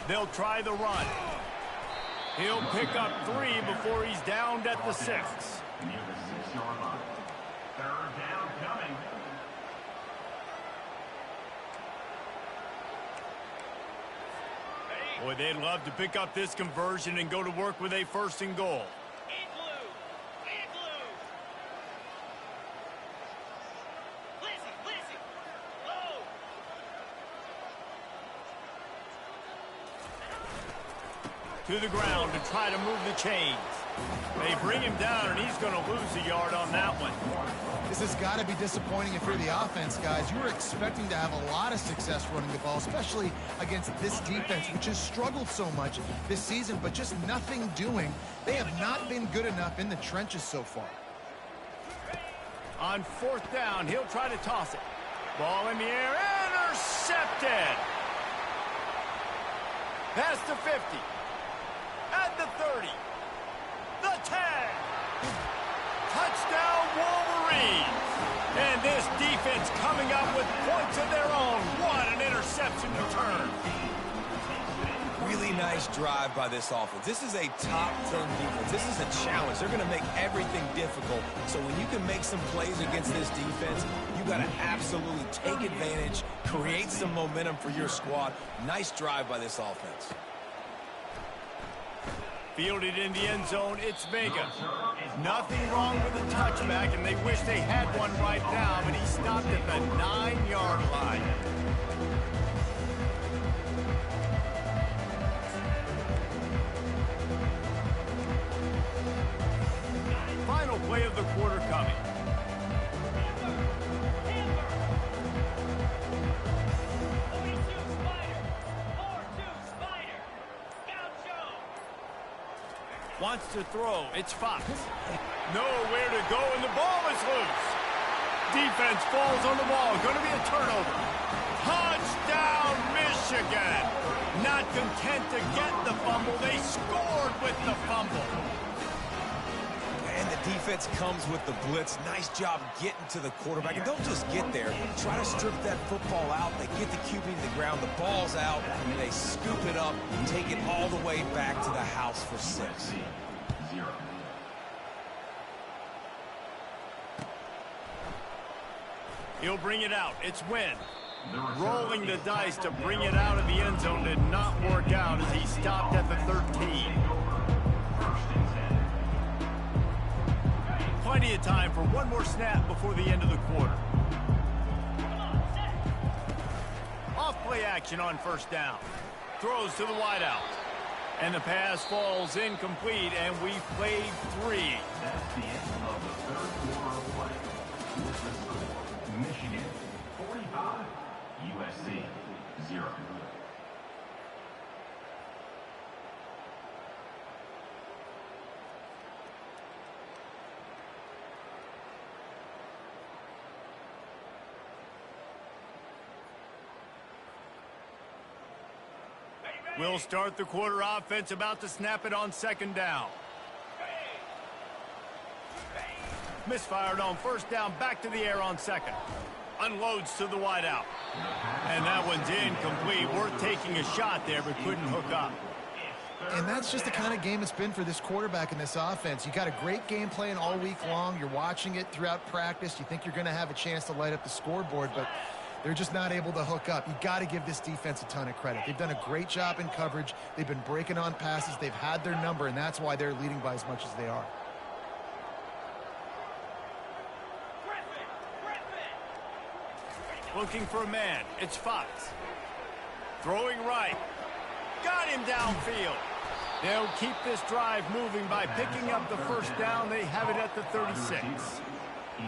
They'll try the run. He'll pick up 3 before he's downed at the 6. Near the 6-yard line. 3rd down coming. Boy, they'd love to pick up this conversion and go to work with a 1st and goal. To the ground to try to move the chains. They bring him down, and he's going to lose a yard on that one. This has got to be disappointing if you're the offense, guys. You were expecting to have a lot of success running the ball, especially against this defense, which has struggled so much this season, but just nothing doing. They have not been good enough in the trenches so far. On 4th down, he'll try to toss it. Ball in the air, intercepted. Past the 50. At the 30. The 10. Touchdown, Wolverines. And this defense coming up with points of their own. What an interception return. Really nice drive by this offense. This is a top 10 defense. This is a challenge. They're going to make everything difficult. So when you can make some plays against this defense, you got to absolutely take advantage, create some momentum for your squad. Nice drive by this offense. Fielded in the end zone, it's Vega. Nothing wrong with the touchback, and they wish they had one right now, but he stopped at the 9-yard line. Final play of the quarter coming. Wants to throw. It's Fox. Nowhere to go, and the ball is loose. Defense falls on the ball. Going to be a turnover. Touchdown, Michigan. Not content to get the fumble. They scored with the fumble. And the defense comes with the blitz. Nice job getting to the quarterback. And don't just get there. Try to strip that football out. They get the QB to the ground. The ball's out. And they scoop it up and take it all the way back to the house for 6. He'll bring it out. It's Wynn. Rolling the dice to bring it out of the end zone did not work out as he stopped at the 13. Plenty of time for one more snap before the end of the quarter. Off play action on first down. Throws to the wideout. And the pass falls incomplete, and we played 3. That's the end of the third quarter of play. With the score, Michigan 45, USC 0. We'll start the quarter offense, about to snap it on second down. Misfired on first down, back to the air on second. Unloads to the wideout. And that one's incomplete. Worth taking a shot there, but couldn't hook up. And that's just the kind of game it's been for this quarterback in this offense. You got a great game plan all week long. You're watching it throughout practice. You think you're going to have a chance to light up the scoreboard, but they're just not able to hook up. You got to give this defense a ton of credit. They've done a great job in coverage. They've been breaking on passes. They've had their number, and that's why they're leading by as much as they are. Looking for a man. It's Fox. Throwing right. Got him downfield. They'll keep this drive moving by picking up the first down. They have it at the 36.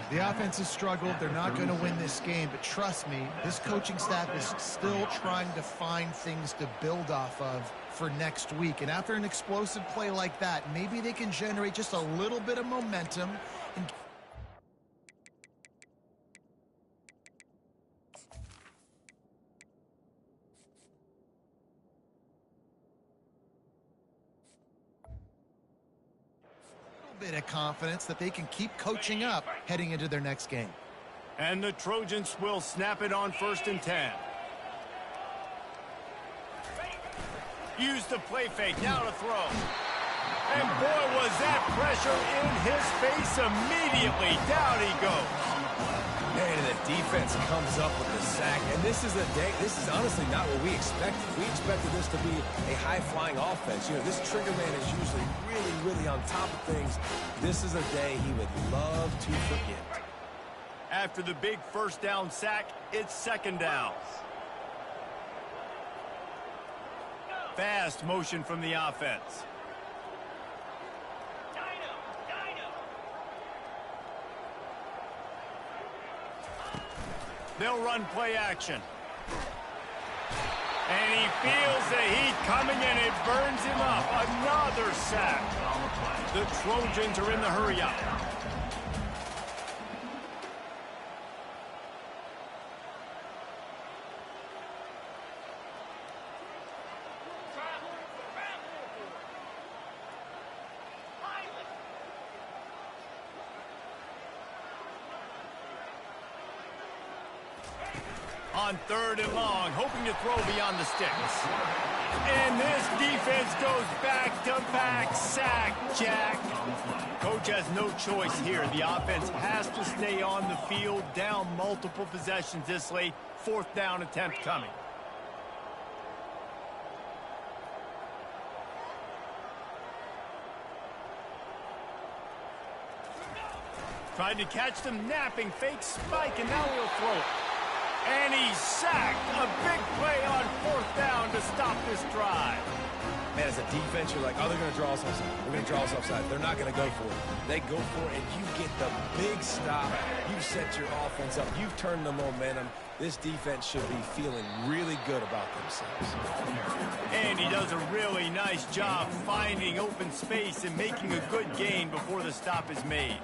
The offense has struggled. They're not going to win this game, but trust me, this coaching staff is still trying to find things to build off of for next week. And after an explosive play like that, maybe they can generate just a little bit of momentum and bit of confidence that they can keep coaching up heading into their next game. And the Trojans will snap it on first and 10. Use the play fake, now to throw. And boy, was that pressure in his face immediately. Down he goes. And the defense comes up with the sack. And this is a day, this is honestly not what we expected. We expected this to be a high-flying offense. You know, this trigger man is usually really on top of things. This is a day he would love to forget. After the big first down sack, it's second down. Fast motion from the offense. They'll run play action. And he feels the heat coming, and it burns him up. Another sack. The Trojans are in the hurry-up. On third and long, hoping to throw beyond the sticks. And this defense goes back-to-back sack, Jack. Coach has no choice here. The offense has to stay on the field, down multiple possessions this late. Fourth down attempt coming. Tried to catch them napping, fake spike, and now he'll throw it. And he's sacked. A big play on 4th down to stop this drive. Man, as a defense, you're like, oh, they're going to draw us offside. We're going to draw us offside. They're not going to go for it. They go for it, and you get the big stop. You've set your offense up. You've turned the momentum. This defense should be feeling really good about themselves. And he does a really nice job finding open space and making a good gain before the stop is made.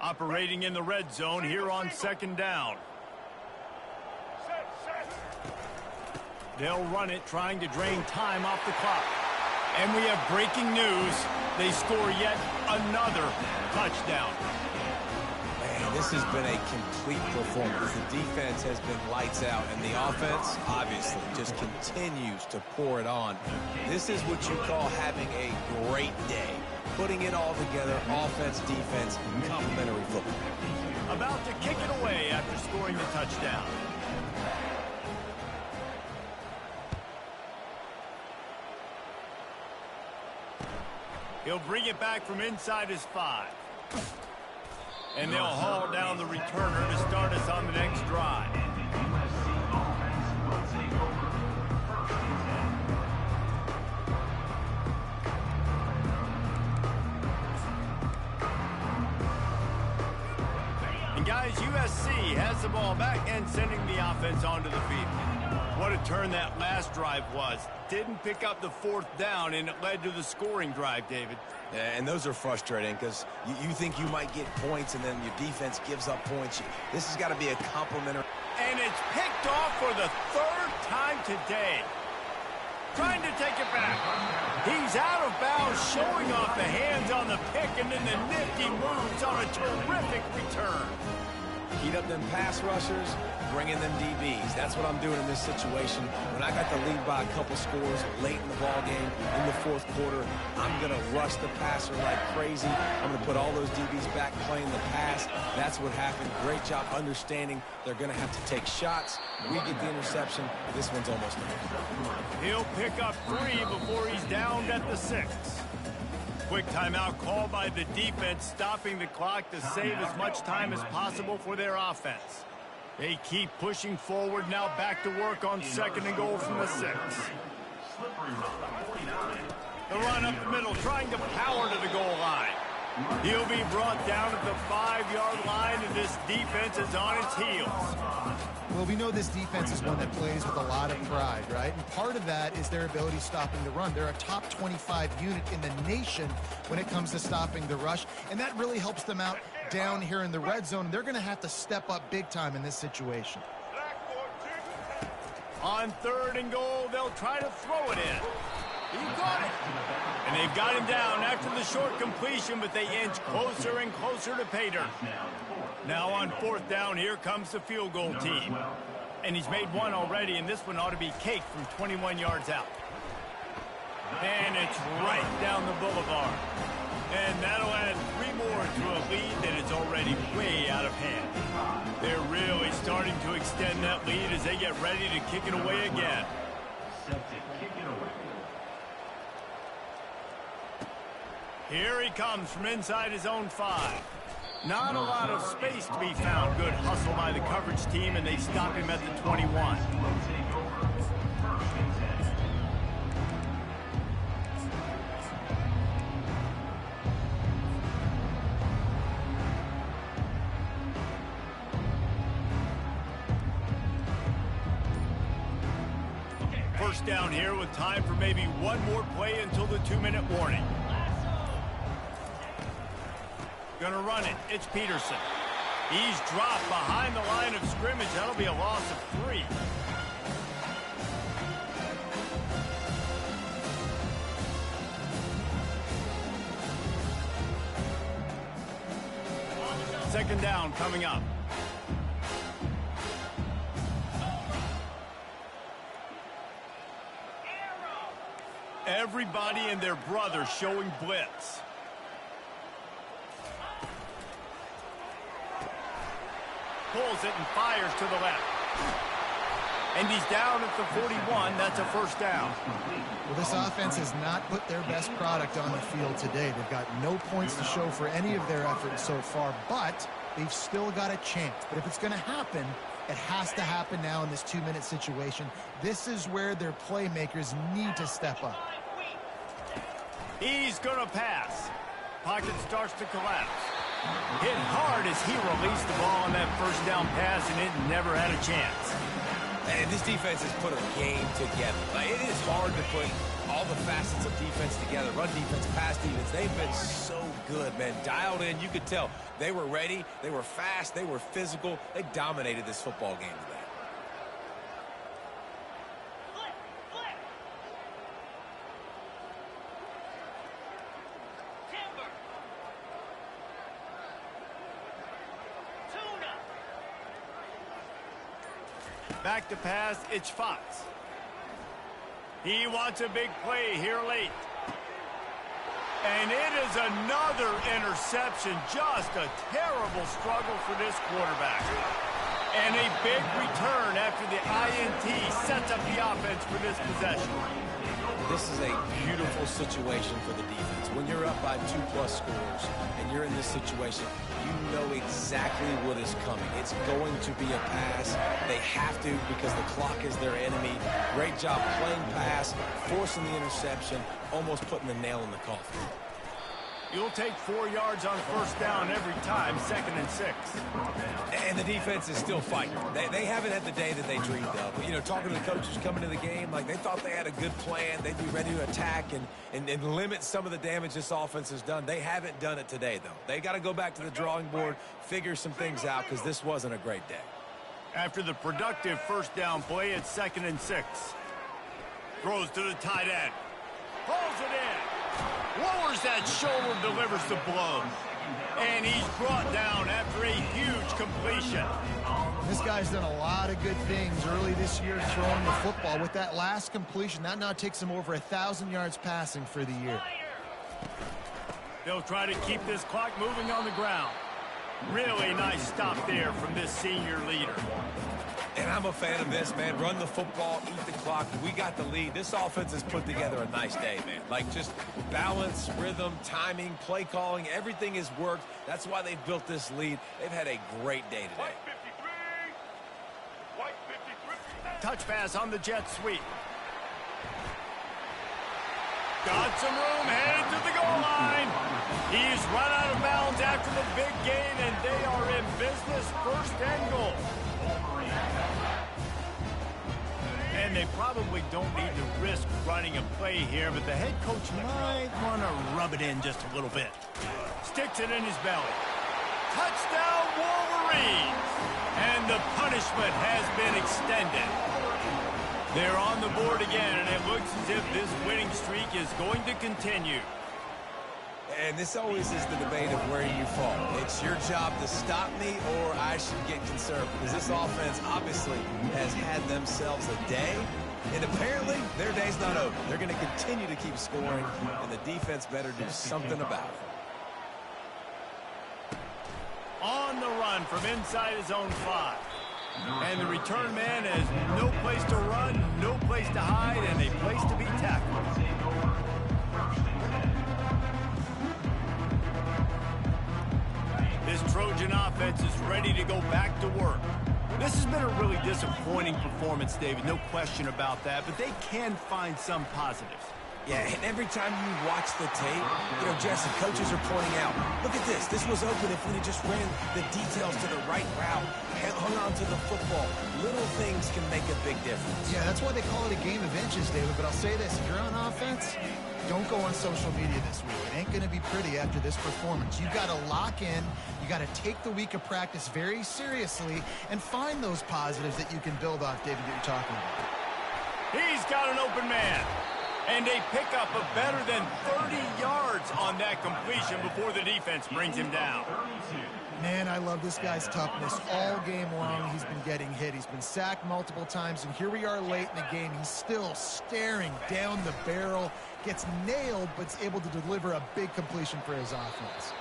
Operating in the red zone here on 2nd down. They'll run it, trying to drain time off the clock. And we have breaking news. They score yet another touchdown. Man, this has been a complete performance. The defense has been lights out, and the offense, obviously, just continues to pour it on. This is what you call having a great day. Putting it all together, offense, defense, complementary football. About to kick it away after scoring the touchdown. He'll bring it back from inside his 5. And they'll haul down the returner to start us on the next drive. And guys, USC has the ball back and sending the offense onto the field. What a turn that last drive was. Didn't pick up the 4th down, and it led to the scoring drive, David. Yeah, and those are frustrating because you think you might get points, and then your defense gives up points. This has got to be a complimentary. And it's picked off for the 3rd time today. Trying to take it back. He's out of bounds, showing off the hands on the pick, and then the nifty moves on a terrific return. Heat up them pass rushers, bring in them DBs. That's what I'm doing in this situation. When I got the lead by a couple scores late in the ball game, in the 4th quarter, I'm going to rush the passer like crazy. I'm going to put all those DBs back playing the pass. That's what happened. Great job understanding they're going to have to take shots. We get the interception. This one's almost over. He'll pick up 3 before he's downed at the 6. Quick timeout called by the defense, stopping the clock to save as much time as possible for their offense. They keep pushing forward now, back to work on 2nd and goal from the 6. The run up the middle, trying to power to the goal line. He'll be brought down at the 5-yard line, and this defense is on its heels. Well, we know this defense is one that plays with a lot of pride, right? And part of that is their ability stopping the run. They're a top 25 unit in the nation when it comes to stopping the rush, and that really helps them out down here in the red zone. They're going to have to step up big time in this situation. On 3rd and goal, they'll try to throw it in. He got it. And they've got him down after the short completion, but they inch closer and closer to pay dirt. Now on 4th down, here comes the field goal team. And he's made one already, and this one ought to be caked from 21 yards out. And it's right down the boulevard. And that'll add 3 more to a lead that is already way out of hand. They're really starting to extend that lead as they get ready to kick it away again. Here he comes from inside his own 5. Not a lot of space to be found. Good hustle by the coverage team, and they stop him at the 21. First down here with time for maybe one more play until the 2-minute warning. Gonna run it. It's Peterson. He's dropped behind the line of scrimmage. That'll be a loss of 3. Second down coming up. Everybody and their brother showing blitz. Pulls it and fires to the left. And he's down at the 41. That's a first down. Well, this offense has not put their best product on the field today. They've got no points to show for any of their efforts so far, but they've still got a chance. But if it's going to happen, it has to happen now in this 2-minute situation. This is where their playmakers need to step up. He's going to pass. Pocket starts to collapse. Hit hard as he released the ball on that first down pass, and it never had a chance. And this defense has put a game together. Like, it is hard to put all the facets of defense together. Run defense, pass defense. They've been so good, man. Dialed in. You could tell they were ready. They were fast. They were physical. They dominated this football game today. Back to pass, it's Fox. He wants a big play here late. And it is another interception. Just a terrible struggle for this quarterback. And a big return after the INT sets up the offense for this possession. This is a beautiful situation for the defense. When you're up by 2+ scores and you're in this situation, you know exactly what is coming. It's going to be a pass. They have to because the clock is their enemy. Great job playing pass, forcing the interception, almost putting the nail in the coffin. You'll take 4 yards on first down every time, 2nd and 6. And the defense is still fighting. They haven't had the day that they dreamed of. But, you know, talking to the coaches coming to the game, like they thought they had a good plan. They'd be ready to attack and limit some of the damage this offense has done. They haven't done it today, though. They got to go back to the drawing board, figure some things out because this wasn't a great day. After the productive first down play, it's 2nd and 6. Throws to the tight end. Pulls it in. Lowers that shoulder, delivers the blow. And he's brought down after a huge completion. This guy's done a lot of good things early this year throwing the football. With that last completion, that now takes him over 1,000 yards passing for the year. They'll try to keep this clock moving on the ground. Really nice stop there from this senior leader. And I'm a fan of this, man. Run the football, eat the clock. We got the lead. This offense has put together a nice day, man. Like just balance, rhythm, timing, play calling, everything has worked. That's why they've built this lead. They've had a great day today. Touch pass on the jet sweep. Got some room, headed to the goal line. He's run out of bounds after the big gain, and they are in business, 1st and goal. And they probably don't need to risk running a play here, but the head coach might want to rub it in just a little bit. Sticks it in his belly. Touchdown, Wolverines! And the punishment has been extended. They're on the board again, and it looks as if this winning streak is going to continue. And this always is the debate of where you fall. It's your job to stop me or I should get concerned because this offense obviously has had themselves a day. And apparently their day's not over. They're going to continue to keep scoring, and the defense better do something about it. On the run from inside his own 5. And the return man has no place to run, no place to hide, and a place to be tackled. This Trojan offense is ready to go back to work. This has been a really disappointing performance, David, no question about that, but they can find some positives. Yeah, and every time you watch the tape, you know, Jesse, coaches are pointing out, look at this. This was open if we just ran the details to the right route, hung on to the football. Little things can make a big difference. Yeah, that's why they call it a game of inches, David. But I'll say this, if you're on offense, don't go on social media this week. It ain't going to be pretty after this performance. You've got to lock in. You got to take the week of practice very seriously and find those positives that you can build off, David, that you're talking about. He's got an open man. And a pickup of better than 30 yards on that completion before the defense brings him down. Man, I love this guy's toughness. All game long, he's been getting hit. He's been sacked multiple times, and here we are late in the game. He's still staring down the barrel, gets nailed, but's able to deliver a big completion for his offense.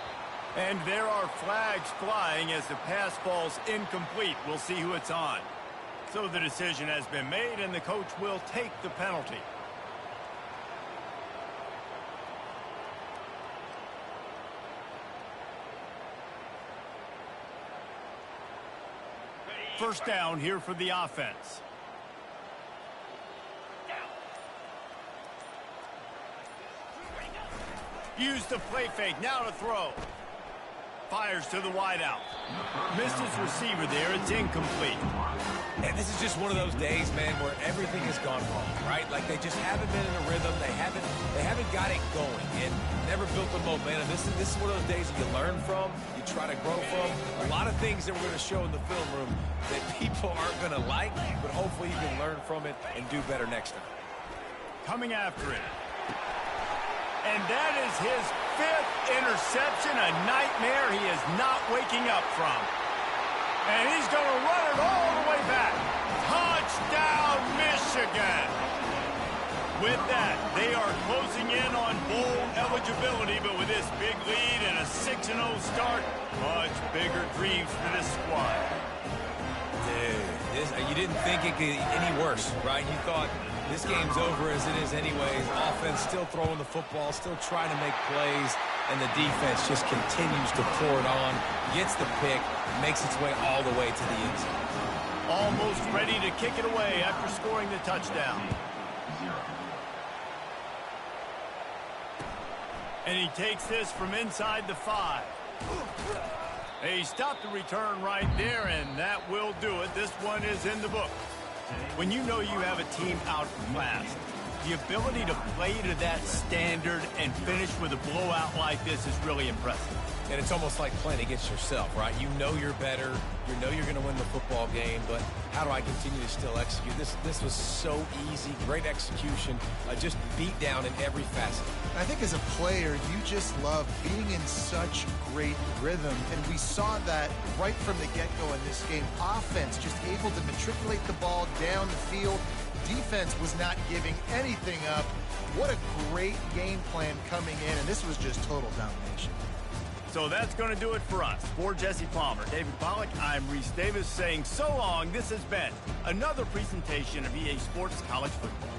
And there are flags flying as the pass falls incomplete. We'll see who it's on. So the decision has been made, and the coach will take the penalty. First down here for the offense. Use the play fake. Now to throw. Fires to the wideout. Missed his receiver there. It's incomplete. And this is just one of those days, man, where everything has gone wrong, right? Like they just haven't been in a rhythm. They haven't got it going and never built the momentum. This is one of those days that you learn from, you try to grow from. A lot of things that we're going to show in the film room that people aren't going to like, but hopefully you can learn from it and do better next time. Coming after it. And that is his 5th interception, a nightmare he is not waking up from. And he's going to run it all the way back. Touchdown, Michigan. With that, they are closing in on bowl eligibility, but with this big lead and a 6-0 start, much bigger dreams for this squad. Dude, you didn't think it could get any worse, right? You thought this game's over as it is anyways. Offense still throwing the football, still trying to make plays, and the defense just continues to pour it on, gets the pick, makes its way all the way to the end zone. Almost ready to kick it away after scoring the touchdown. And he takes this from inside the 5. He stopped the return right there, and that will do it. This one is in the book. When you know you have a team outclassed, the ability to play to that standard and finish with a blowout like this is really impressive. And it's almost like playing against yourself, right? You know you're better. You know you're going to win the football game, but how do I continue to still execute? This was so easy, great execution, just beat down in every facet. I think as a player, you just love being in such great rhythm, and we saw that right from the get-go in this game. Offense just able to matriculate the ball down the field. Defense was not giving anything up. What a great game plan coming in, and this was just total domination. So that's going to do it for us. For Jesse Palmer, David Pollack, I'm Reese Davis saying so long. This has been another presentation of EA Sports College Football.